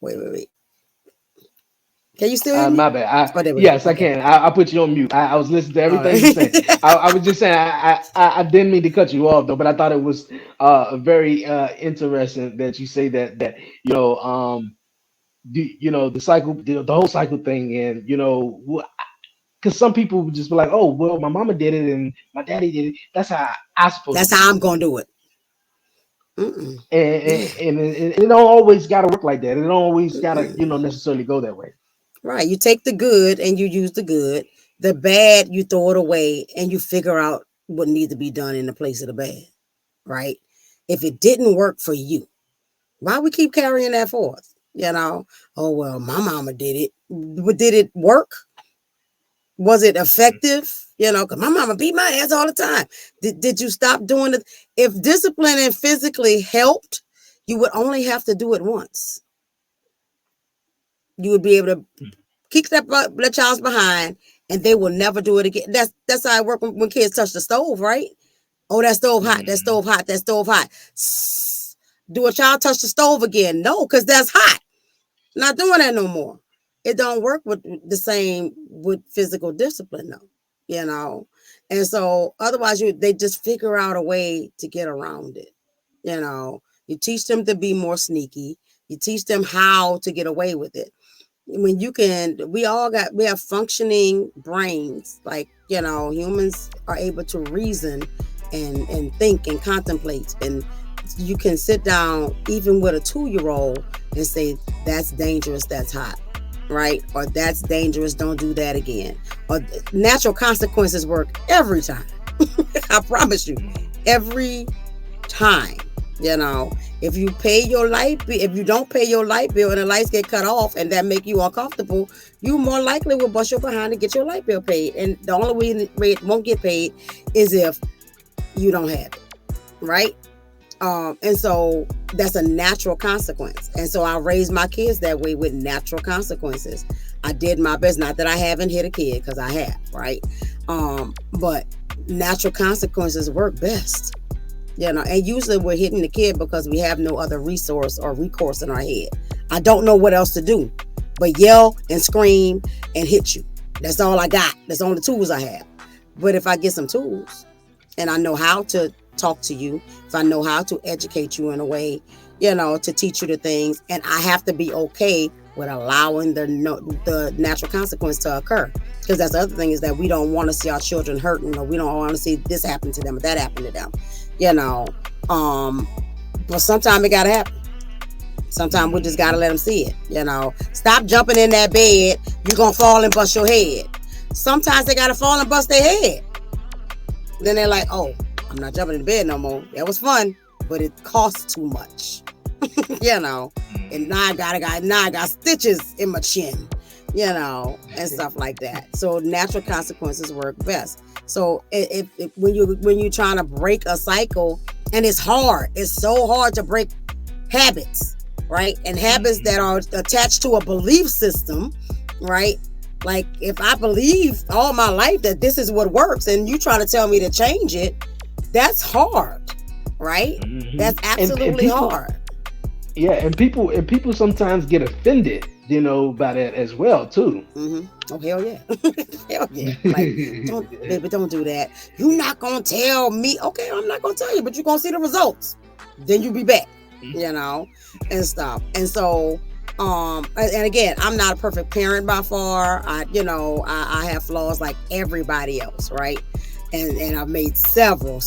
Wait. Can you still hear me? My bad. Oh, there we go. Yes, I Okay. can. I put you on mute. I was listening to All everything you said. right. I was just saying I didn't mean to cut you off though, but I thought it was very interesting that you say that you know the cycle the whole cycle thing, and because some people would just be like, oh well, my mama did it and my daddy did it. That's how I supposed to That's do how it. I'm gonna do it. Mm-mm. Yeah. And it don't always got to work like that. It don't always got to Mm-mm. necessarily go that way. Right. You take the good and you use the good. The bad, you throw it away and you figure out what needs to be done in the place of the bad. Right. If it didn't work for you, why we keep carrying that forth? Oh well, my mama did it. But did it work? Was it effective? Because my mama beat my ass all the time. Did you stop doing it? If discipline and physically helped, you would only have to do it once. You would be able to kick that child's behind, and they will never do it again. That's how it works when kids touch the stove, right? Oh, that stove hot. That stove hot. That stove hot. Do a child touch the stove again? No, because that's hot. Not doing that no more. It don't work with the same with physical discipline though, you know. And so otherwise they just figure out a way to get around it. You teach them to be more sneaky. You teach them how to get away with it. When we have functioning brains, like, humans are able to reason and think and contemplate, and you can sit down even with a 2-year-old and say, that's dangerous, that's hot, right? Or that's dangerous, don't do that again. Or natural consequences work every time. I promise you, every time. If you don't pay your light bill and the lights get cut off and that make you uncomfortable, you more likely will bust your behind to get your light bill paid. And the only way it won't get paid is if you don't have it, right? And so that's a natural consequence. And so I raised my kids that way, with natural consequences. I did my best. Not that I haven't hit a kid, because I have, right? But natural consequences work best. And usually we're hitting the kid because we have no other resource or recourse in our head. I don't know what else to do but yell and scream and hit you. That's all I got. That's all the tools I have. But if I get some tools and I know how to talk to you, if I know how to educate you in a way, to teach you the things, and I have to be okay with allowing the natural consequence to occur. Because that's the other thing, is that we don't want to see our children hurting, or we don't want to see this happen to them or that happen to them. But sometimes it gotta happen. Sometimes we just gotta let them see it. Stop jumping in that bed, you're gonna fall and bust your head. Sometimes they gotta fall and bust their head. Then they're like, oh, I'm not jumping in the bed no more. That was fun, but it costs too much. And now I got stitches in my chin, and stuff like that. So natural consequences work best. So if when you're trying to break a cycle, and it's so hard to break habits, right? And habits that are attached to a belief system, right? Like, if I believe all my life that this is what works, and you try to tell me to change it, that's hard, right? Mm-hmm. That's absolutely hard. Yeah, and people sometimes get offended, by that as well too. Mm-hmm. Oh, hell yeah. Hell yeah. Like, don't do that. You're not gonna tell me. Okay, I'm not gonna tell you, but you're gonna see the results. Then you be back, and stuff. And so, and again, I'm not a perfect parent by far. I have flaws like everybody else, right? And I've made several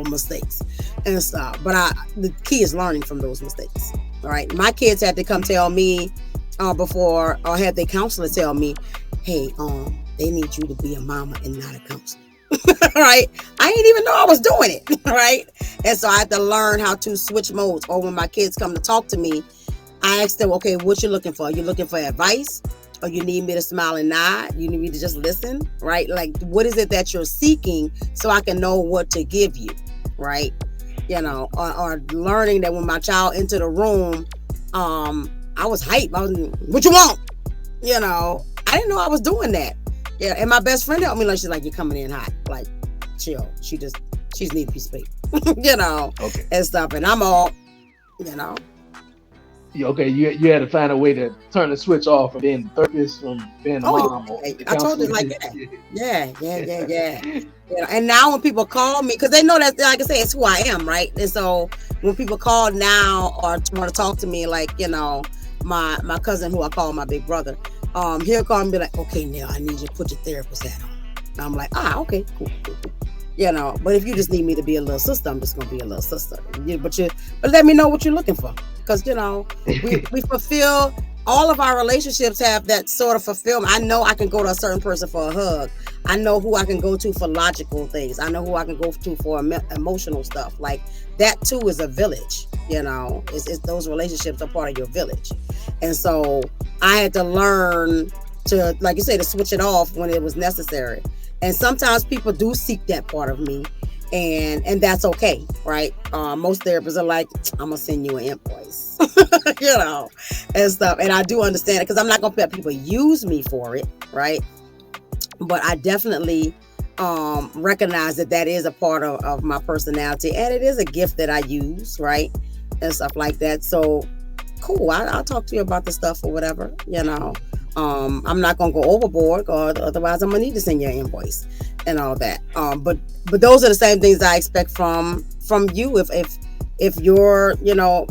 mistakes and stuff. But the key is learning from those mistakes. All right. My kids had to come tell me before, or have their counselor tell me, hey, they need you to be a mama and not a counselor. Right? I didn't even know I was doing it. Right? And so I had to learn how to switch modes. Or when my kids come to talk to me, I ask them, okay, what you looking for? Are you looking for advice? Or you need me to smile and nod? You need me to just listen? Right? Like, what is it that you're seeking, so I can know what to give you? Right? Or learning that when my child entered the room, I was hyped. I was, what you want? I didn't know I was doing that. Yeah, and my best friend helped me. Like, she's like, you're coming in hot. Like, chill. She just needs a piece of paper. Okay. And stuff. And I'm all, Okay, you had to find a way to turn the switch off from being the therapist, from being the Oh mom or yeah, the I told you counselor. like that. Yeah. And now when people call me, because they know that, like I said, it's who I am, right? And so when people call now or want to talk to me, like my cousin who I call my big brother, he'll call me and be like, okay, Neil, I need you to put your therapist hat on. And I'm like, okay, cool. But if you just need me to be a little sister, I'm just gonna be a little sister. But let me know what you're looking for, because we fulfill. All of our relationships have that sort of fulfillment. I know I can go to a certain person for a hug. I know who I can go to for logical things. I know who I can go to for emotional stuff. Like that too is a village. It's those relationships are part of your village, and so I had to learn to, like you say, to switch it off when it was necessary. And sometimes people do seek that part of me, and that's okay, right? Most therapists are like, I'm gonna send you an invoice, and stuff. And I do understand it, because I'm not gonna let people use me for it, right? But I definitely recognize that is a part of my personality, and it is a gift that I use, right? And stuff like that. So cool. I'll talk to you about the stuff or whatever. I'm not gonna go overboard, or otherwise I'm gonna need to send you an invoice and all that. But those are the same things I expect from you. If you're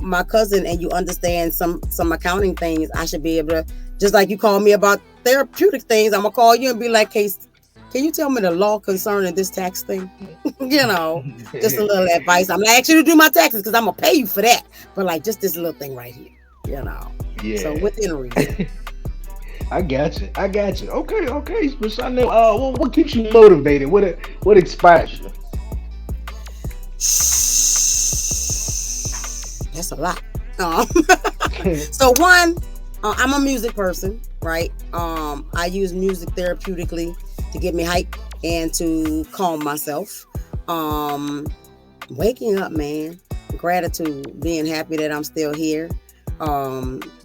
my cousin and you understand some accounting things, I should be able to, just like you call me about therapeutic things, I'm gonna call you and be like, hey, can you tell me the law concerning this tax thing? Just a little advice. I'm not asking you to do my taxes because I'm gonna pay you for that, but like just this little thing right here. So Yeah. within reason. I got you. Okay. But Shawnnell, what keeps you motivated? What inspires you? That's a lot. Um, so one, I'm a music person, right? I use music therapeutically to get me hype and to calm myself. Um, Waking up, man, gratitude, being happy that I'm still here.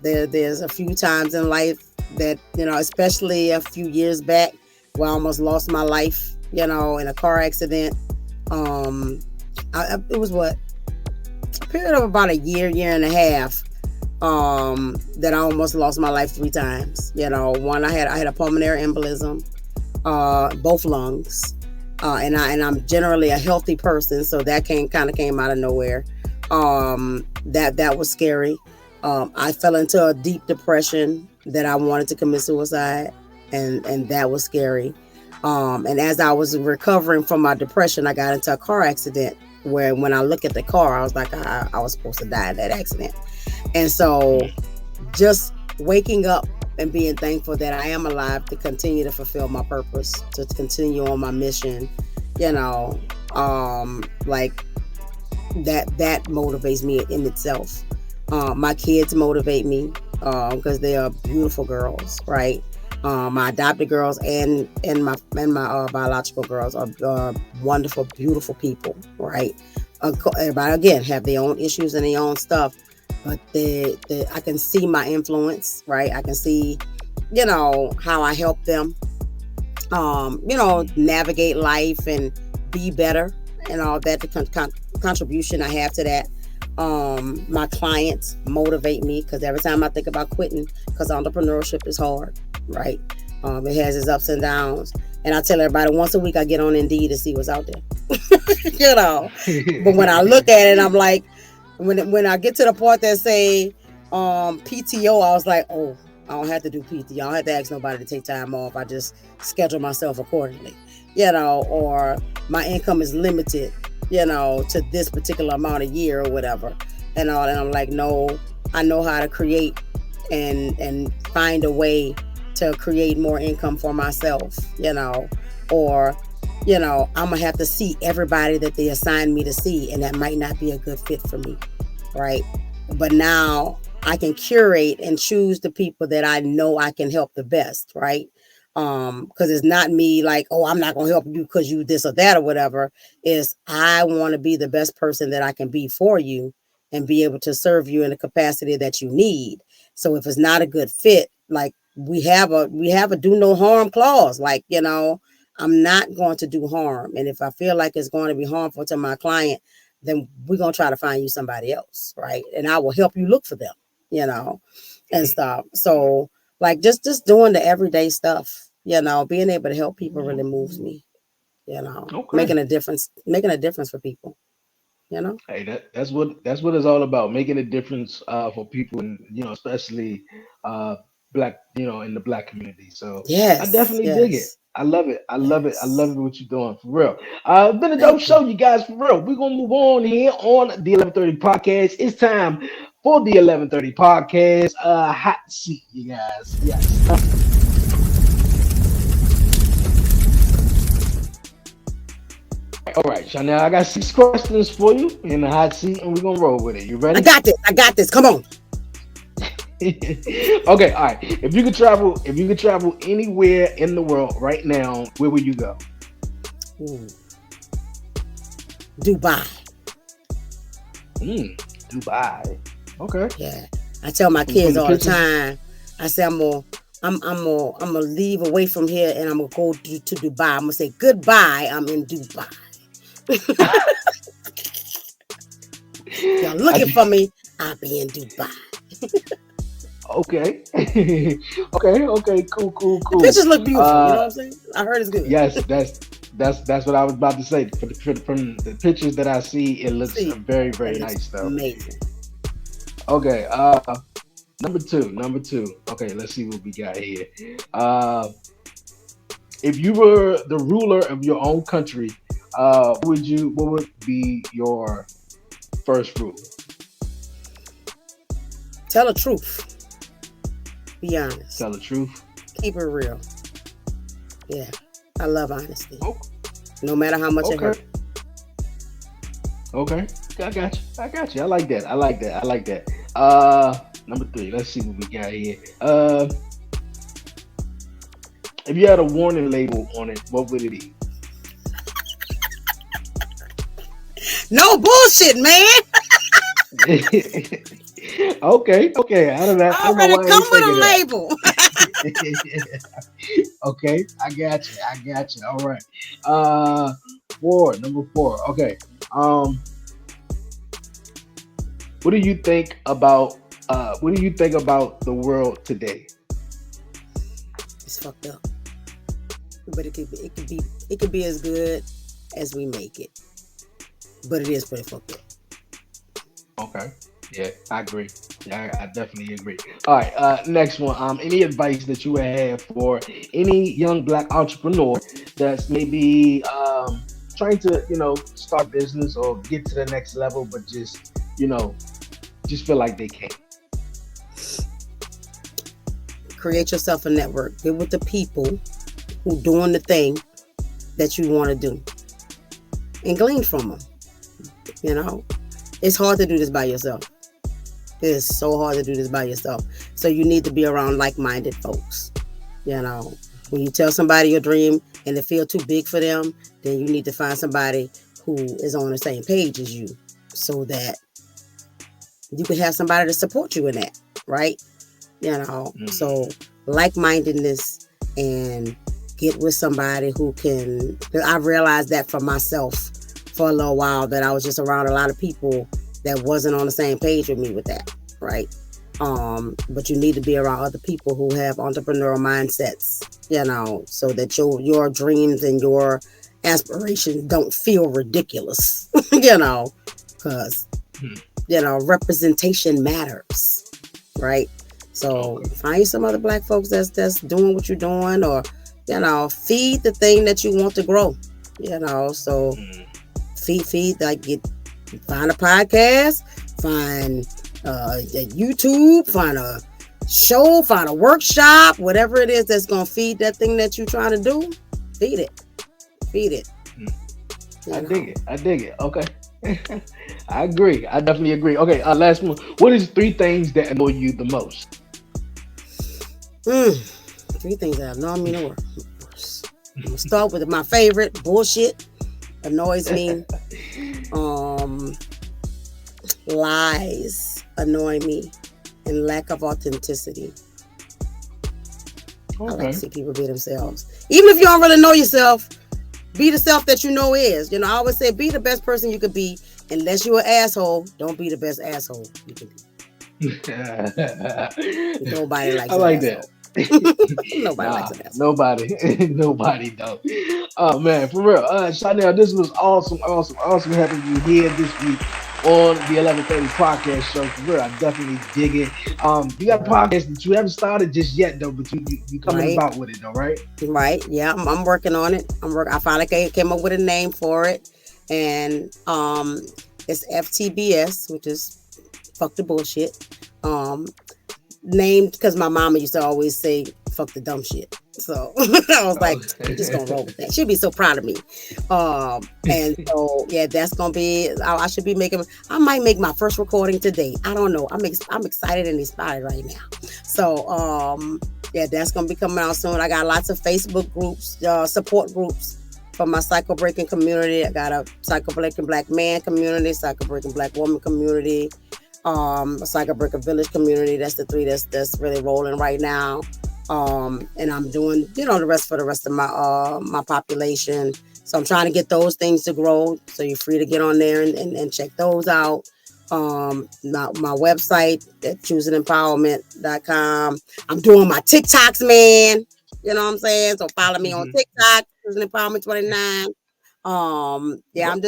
There's a few times in life that especially a few years back, where I almost lost my life, in a car accident. Um, it was a period of about a year and a half. That I almost lost my life 3 times. One, I had a pulmonary embolism, both lungs, and I'm generally a healthy person, so that came out of nowhere. That was scary. I fell into a deep depression that I wanted to commit suicide, and that was scary. And as I was recovering from my depression, I got into a car accident where, when I look at the car, I was like, I was supposed to die in that accident. And so just waking up and being thankful that I am alive to continue to fulfill my purpose, to continue on my mission, like that motivates me in itself. My kids motivate me because they are beautiful girls, right? My adopted girls and my biological girls are wonderful, beautiful people, right? Everybody again have their own issues and their own stuff, but I can see my influence, right? I can see, how I help them, navigate life and be better and all that. The contribution I have to that. My clients motivate me, because every time I think about quitting, because entrepreneurship is hard, right? It has its ups and downs. And I tell everybody, once a week I get on Indeed to see what's out there. But when I look at it, I'm like, when I get to the part that say PTO, I was like, oh, I don't have to do PTO. I don't have to ask nobody to take time off. I just schedule myself accordingly, or my income is limited, to this particular amount a year or whatever. And I'm like, no, I know how to create and find a way to create more income for myself, or I'm gonna have to see everybody that they assign me to see, and that might not be a good fit for me, right? But now I can curate and choose the people that I know I can help the best, right? Because it's not me like, oh, I'm not gonna help you because you this or that or whatever. Is I want to be the best person that I can be for you and be able to serve you in the capacity that you need. So if it's not a good fit, like we have a do no harm clause, like, I'm not going to do harm. And if I feel like it's going to be harmful to my client, then we're going to try to find you somebody else, right? And I will help you look for them, you know, and stuff. So like just doing the everyday stuff, you know, being able to help people really moves me, you know, Okay. making a difference for people, you know. Hey, that's what it's all about, making a difference for people, and especially uh, black, in the black community. So I Yes, definitely dig it. yes, I love it. I love it. I love yes. it. What you're doing for real. It's been a dope Thank you. show, you guys. For real, we're gonna move on here on the 11:30 podcast. It's time for the 11:30 podcast. Hot seat, you guys. Yes. All right, Shawnnell, I got 6 questions for you in the hot seat, and we're gonna roll with it. You I ready? got this. I got this. Come on. Okay, all right. If you could travel anywhere in the world right now, where would you go? Ooh, Dubai. Hmm, Dubai. Okay. Yeah. I tell my From kids the all the pictures. time. I say I'm gonna leave away from here and I'm gonna go to Dubai. I'm gonna say goodbye. I'm in Dubai. If y'all looking I, for me, I'll be in Dubai. okay. Okay. Okay. Cool. Cool. The Cool. pictures look beautiful. You know Uh, what I'm saying? I heard it's good. yes. That's what I was about to say. From the pictures that I see, it looks See, very it very looks nice though. amazing. Okay. Number two. Number two. Okay. Let's see what we got here. Uh, if you were the ruler of your own country, what would be your first rule? Tell the truth. Be honest. Tell the truth. Keep it real. Yeah. I love honesty. Oh, No matter how much it okay. hurt. Okay. I got you. I got you. I like that. I like that. I like that. Number three. Let's see what we got here. If you had a warning label on it, what would it be? No bullshit, man. Okay. Okay. I I don't know already why I come ain't with think a of that. label. Okay, I got you. I got you. All right. Uh, four. Number four. Okay. Um, what do you think about? What do you think about the world today? It's fucked up. But it could be as good as we make it. But it is pretty fucked up. Okay. Yeah, I agree. Yeah, I definitely agree. All right. Next one. Any advice that you would have for any young black entrepreneur that's maybe trying to, start business or get to the next level, but just feel like they can't. Create yourself a network. Get with the people who doing the thing that you want to do. And glean from them. You know? It's hard to do this by yourself. It is so hard to do this by yourself. So you need to be around like-minded folks. You know, when you tell somebody your dream and it feel too big for them, then you need to find somebody who is on the same page as you, so that you can have somebody to support you in that, right? You know, so like-mindedness, and get with somebody who can. I realized that for myself for a little while, that I was just around a lot of people that wasn't on the same page with me with that, right? But you need to be around other people who have entrepreneurial mindsets, so that your dreams and your aspirations don't feel ridiculous, because representation matters, right? So find some other black folks that's doing what you're doing, or feed the thing that you want to grow, so feed find a podcast, find a YouTube, find a show, find a workshop, whatever it is that's gonna feed that thing that you're trying to do. Feed it. I dig it. I dig it. Okay. I agree. I definitely agree. Okay, last one. What is 3 things that annoy you the most? 3 things that annoy me the worst. I'm gonna start with my favorite. Bullshit annoys me. Lies annoy me, and lack of authenticity. I like to see people be themselves. Even if you don't really know yourself, be the self that you know is. I always say, be the best person you could be. Unless you're an asshole, don't be the best asshole you can be. Nobody likes I an like asshole. that. Nobody likes Nah, an asshole. nobody, nobody don't. Oh man, for real. Shawnnell, this was awesome having you here this week on the 11:30 podcast show. For real, I definitely dig it. You got a podcast that you haven't started just yet though, but you coming Right, about with it though, right? right. Yeah, I'm working on it. I finally came up with a name for it, and it's FTBS, which is fuck the bullshit. Um, Named because my mama used to always say fuck the dumb shit. So I was Oh. like, we're just gonna roll with that. She'd be so proud of me. And so yeah, that's gonna be. I should be making. I might make my first recording today. I don't know. I'm excited and inspired right now. So yeah, that's gonna be coming out soon. I got lots of Facebook groups, support groups for my cycle breaking community. I got a cycle breaking black man community, cycle breaking black woman community, a cycle breaker village community. That's the three that's really rolling right now. And I'm doing, the rest for the rest of my population. So I'm trying to get those things to grow. So you're free to get on there and check those out. My website at choosingempowerment.com. I'm doing my TikToks, man. You know what I'm saying? So follow me on TikTok, Choosing Empowerment 29. Yeah, I'm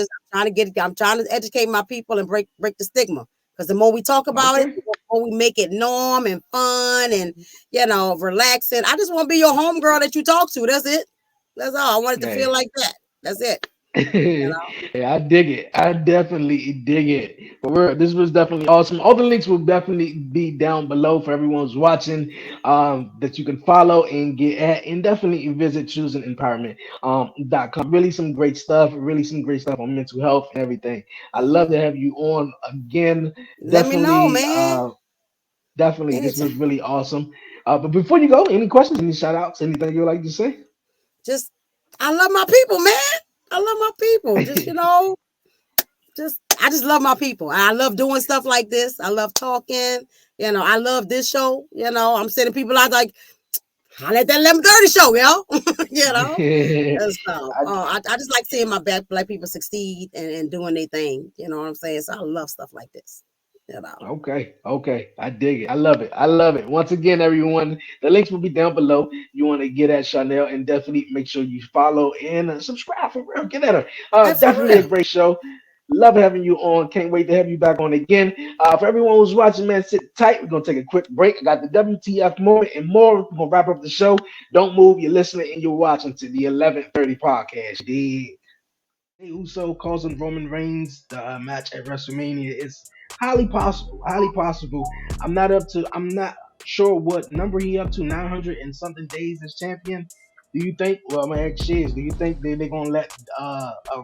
trying to educate my people and break the stigma. Because the more we talk about it, Okay. the more we make it norm and fun and relaxing. I just want to be your homegirl that you talk to. That's it. That's all. I want it to feel Hey. like that. That's it. Yeah, I dig it. I definitely dig it. For real, this was definitely awesome. All the links will definitely be down below for everyone who's watching, that you can follow and get at, and definitely visit choosingempowerment.com. Really some great stuff. Really some great stuff on mental health and everything. I love to have you on again. Let me know, Definitely, man. definitely. This was Anytime. really awesome. But before you go, any questions, any shout outs, anything you'd like to say? Just I love my people, man. I love my people. I just love my people. I love doing stuff like this. I love talking. I love this show. I'm sending people out like, holla at that 11:30 show, yo. And stuff. I just like seeing my black people succeed and doing their thing. You know what I'm saying? So I love stuff like this. Okay. I dig it. I love it. I love it. Once again, everyone, the links will be down below. You want to get at Shawnnell and definitely make sure you follow and subscribe for real. Get at her. And for Definitely a real. great show. Love having you on. Can't wait to have you back on again. For everyone who's watching, man, sit tight. We're gonna take a quick break. I got the WTF moment and more. We're gonna wrap up the show. Don't move. You're listening and you're watching to the 11:30 podcast. Dig. Jey Uso causing Roman Reigns the match at WrestleMania is highly possible. Highly possible. I'm not sure what number he up to. 900 and something days as champion. Do you think? Well, my ex is. Do you think they're gonna let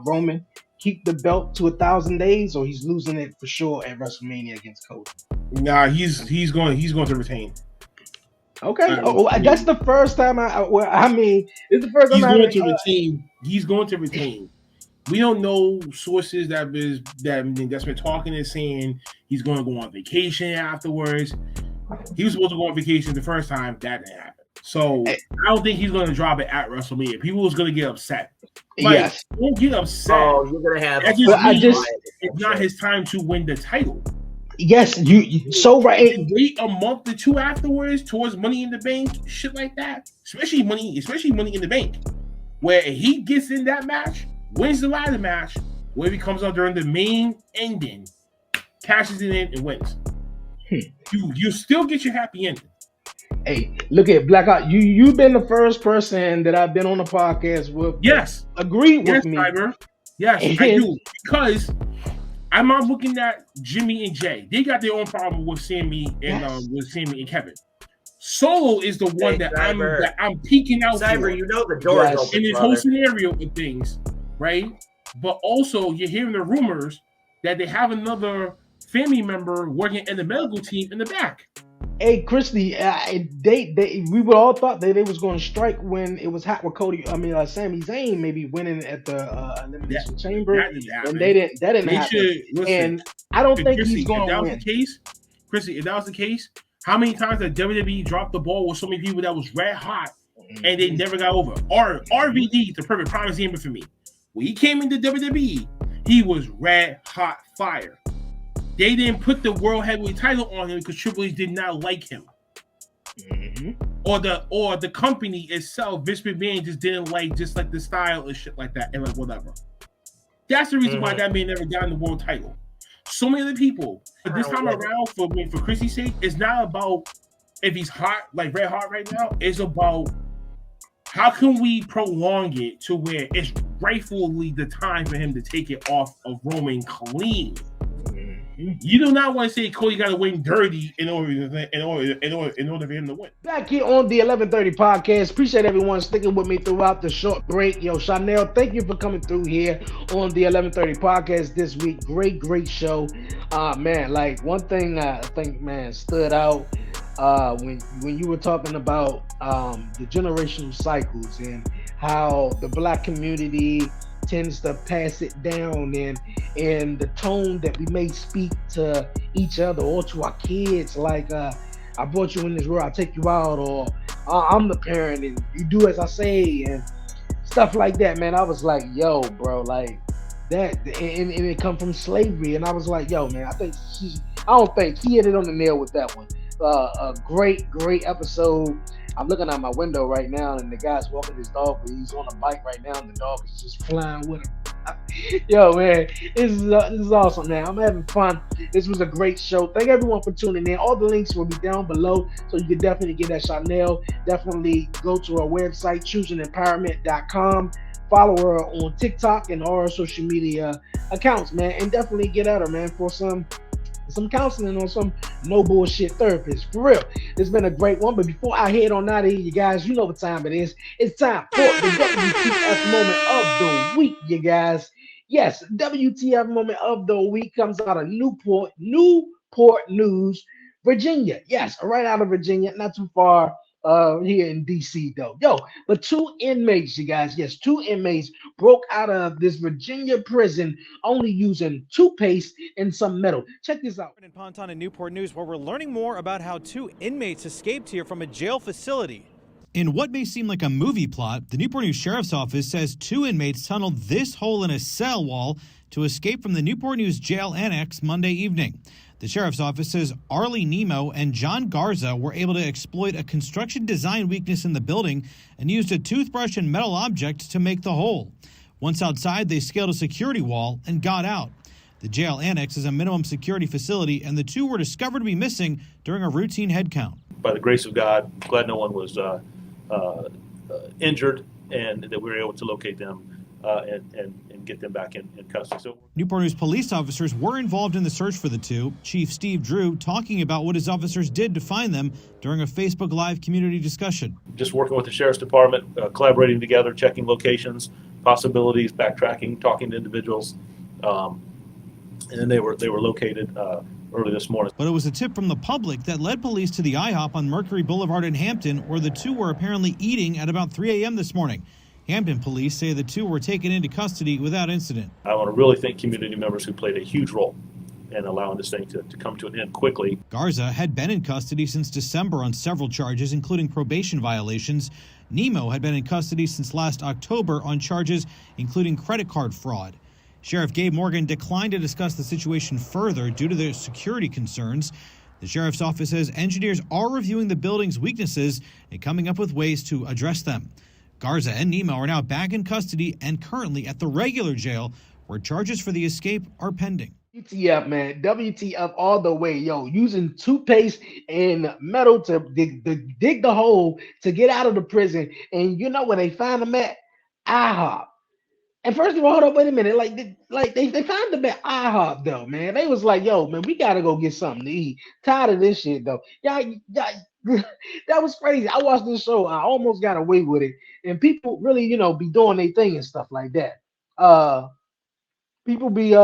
Roman keep the belt to 1,000 days, or he's losing it for sure at WrestleMania against Cody? Nah, he's going to retain. Okay. That's the first time it's the first time He's I going haven't. to retain. He's going to retain. We don't know sources that's been talking and saying he's going to go on vacation afterwards. He was supposed to go on vacation the first time. That didn't happen. So I don't think he's going to drop it at WrestleMania. People is going to get upset. Like, Yes. don't get upset. Oh, you're gonna have. That just means it's not his time to win the title. Yes, you so right. And wait a month or two afterwards towards Money in the Bank, shit like that. Especially Money in the Bank, where he gets in that match, wins the ladder match, where he comes out during the main ending, cashes it in and wins. You still get your happy ending. Hey, look at Blackout. You've been the first person that I've been on the podcast with. Yes, agreed with me. Cyber. Yes, I do, because I'm not looking at Jimmy and Jay. They got their own problem with Sammy and Kevin. Solo is the one that I'm peeking out Cyber, for. you know the door is open, in this brother. whole scenario of things, right? But also, you're hearing the rumors that they have another family member working in the medical team in the back. Hey, Christy, we would all thought that they was going to strike when it was hot with Cody. Sami Zayn maybe winning at the Elimination Chamber, and that didn't happen. And I don't think he's going to win. Chrissy, if that was the case, how many times did WWE drop the ball with so many people that was red hot and they never got over? RVD, the perfect prime example for me. When he came into WWE, he was red hot fire. they didn't put the world heavyweight title on him because Triple H did not like him. Or the company itself, Vince McMahon just didn't like the style and shit like that, and like whatever. That's the reason why that man never got the world title. So many other people. But this time around, for Chrissy's sake, it's not about if he's hot, like red hot right now. It's about how can we prolong it to where it's rightfully the time for him to take it off of Roman clean. You do not want to say Cody got to win dirty in order for him to win. Back here on the 1130 podcast. Appreciate everyone sticking with me throughout the short break. Yo, Shawnnell, thank you for coming through here on the 1130 podcast this week. Great show. Man, like one thing I think, man, stood out when you were talking about the generational cycles and how the Black community tends to pass it down, and the tone that we may speak to each other or to our kids, like I brought you in this world, I'll take you out, or I'm the parent and you do as I say, and stuff like that, man. I was like, yo, bro, like that, and it come from slavery, and I was like, yo, man, I don't think he hit it on the nail with that one. A great episode. I'm looking out my window right now, and the guy's walking his dog, but he's on a bike right now, and the dog is just flying with him. Yo, man, this is awesome, man. I'm having fun. This was a great show. Thank everyone for tuning in. All the links will be down below, so you can definitely get at Shawnnell. Definitely go to our website, choosingempowerment.com. Follow her on TikTok and all our social media accounts, man, and definitely get at her, man, for some counseling on some no bullshit therapist. For real, it's been a great one. But before I head on out of here, you guys, you know what time it is. It's time for the WTF moment of the week, you guys. Yes, WTF moment of the week comes out of Newport News, Virginia. Yes, right out of Virginia, not too far here in DC though. Yo, but two inmates, you guys, yes, two inmates broke out of this Virginia prison only using toothpaste and some metal. Check this out. In Ponton and Newport News, where we're learning more about how two inmates escaped here from a jail facility. In what may seem like a movie plot, the Newport News Sheriff's Office says two inmates tunneled this hole in a cell wall to escape from the Newport News Jail Annex Monday evening. The Sheriff's Office says Arlie Nemo and John Garza were able to exploit a construction design weakness in the building and used a toothbrush and metal object to make the hole. Once outside, they scaled a security wall and got out. The jail annex is a minimum security facility, and the two were discovered to be missing during a routine head count. By the grace of God, glad no one was injured, and that we were able to locate them and get them back in custody. So, Newport News police officers were involved in the search for the two. Chief Steve Drew talking about what his officers did to find them during a Facebook Live community discussion. Just working with the Sheriff's Department, collaborating together, checking locations, possibilities, backtracking, talking to individuals, and then they were located early this morning. But it was a tip from the public that led police to the IHOP on Mercury Boulevard in Hampton, where the two were apparently eating at about 3 a.m. this morning. Hampton police say the two were taken into custody without incident. I want to really thank community members who played a huge role in allowing this thing to come to an end quickly. Garza had been in custody since December on several charges, including probation violations. Nemo had been in custody since last October on charges including credit card fraud. Sheriff Gabe Morgan declined to discuss the situation further due to the security concerns. The sheriff's office says engineers are reviewing the building's weaknesses and coming up with ways to address them. Garza and Nemo are now back in custody and currently at the regular jail, where charges for the escape are pending. WTF, man. WTF all the way. Yo, using toothpaste and metal to dig the hole to get out of the prison. And you know where they find them at? IHOP. And first of all, hold up, wait a minute. They found them at IHOP, though, man. They was like, yo, man, we got to go get something to eat. Tired of this shit, though. Y'all, that was crazy. I watched this show. I almost got away with it. And people really, be doing their thing and stuff like that. People be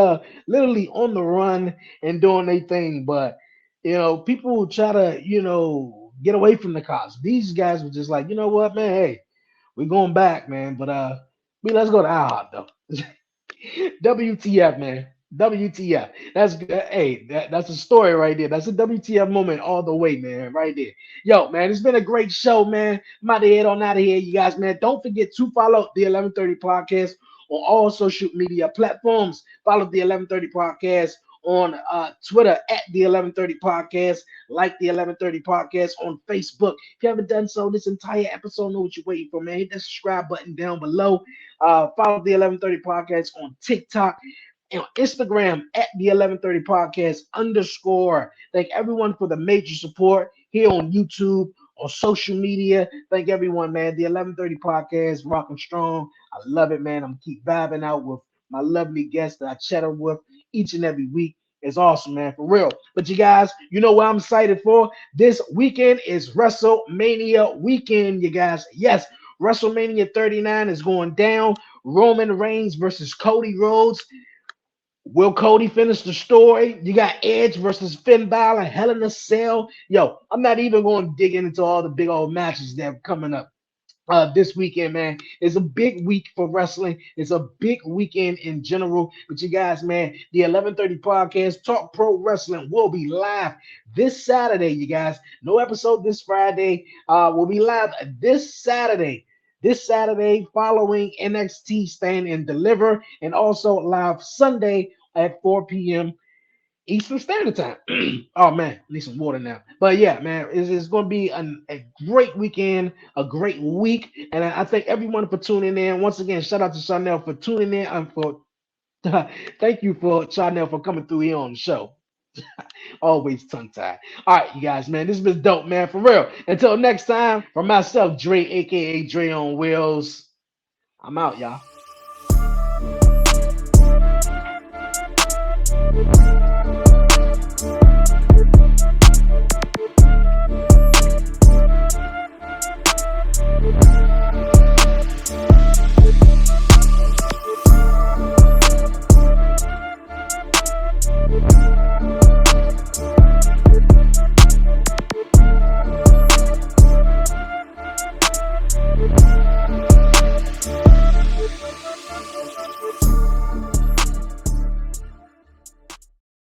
literally on the run and doing their thing. But, people try to, get away from the cops. These guys were just like, you know what, man? Hey, we're going back, man. But let's go to IHOP, though. WTF, man. WTF. That's a story right there. That's a WTF moment all the way, man, right there. Yo, man, it's been a great show, man. I'm out of head on out of here, you guys, man. Don't forget to follow the 1130 podcast on all social media platforms. Follow the 1130 podcast on Twitter at the 1130 Podcast. Like the 1130 Podcast on Facebook. If you haven't done so, this entire episode, know what you're waiting for, man. Hit that subscribe button down below. Follow the 1130 Podcast on TikTok and on Instagram at the 1130 Podcast _. Thank everyone for the major support here on YouTube, on social media. Thank everyone, man. The 1130 Podcast, rocking strong. I love it, man. I'm gonna keep vibing out with my lovely guests that I chat with each and every week. It's awesome, man, for real. But you guys, you know what I'm excited for? This weekend is WrestleMania weekend, you guys. Yes, WrestleMania 39 is going down. Roman Reigns versus Cody Rhodes. Will Cody finish the story? You got Edge versus Finn Balor, Hell in a Cell. Yo, I'm not even going to dig into all the big old matches that are coming up this weekend, man. It's a big week for wrestling. It's a big weekend in general. But you guys, man, the 1130 Podcast, Talk Pro Wrestling, will be live this Saturday, you guys. No episode this Friday. We'll be live this Saturday. This Saturday, following NXT Stand and Deliver, and also live Sunday at 4 p.m. Eastern Standard Time. Oh man, I need some water now. But yeah, man, it's going to be a great weekend, a great week, and I thank everyone for tuning in. Once again, shout out to Shawnnell for tuning in, and for thank you for Shawnnell for coming through here on the show. Always tongue tied. All right, you guys, man, this has been dope, man, for real. Until next time, for myself, Dre, aka Dre on Wheels, I'm out, y'all.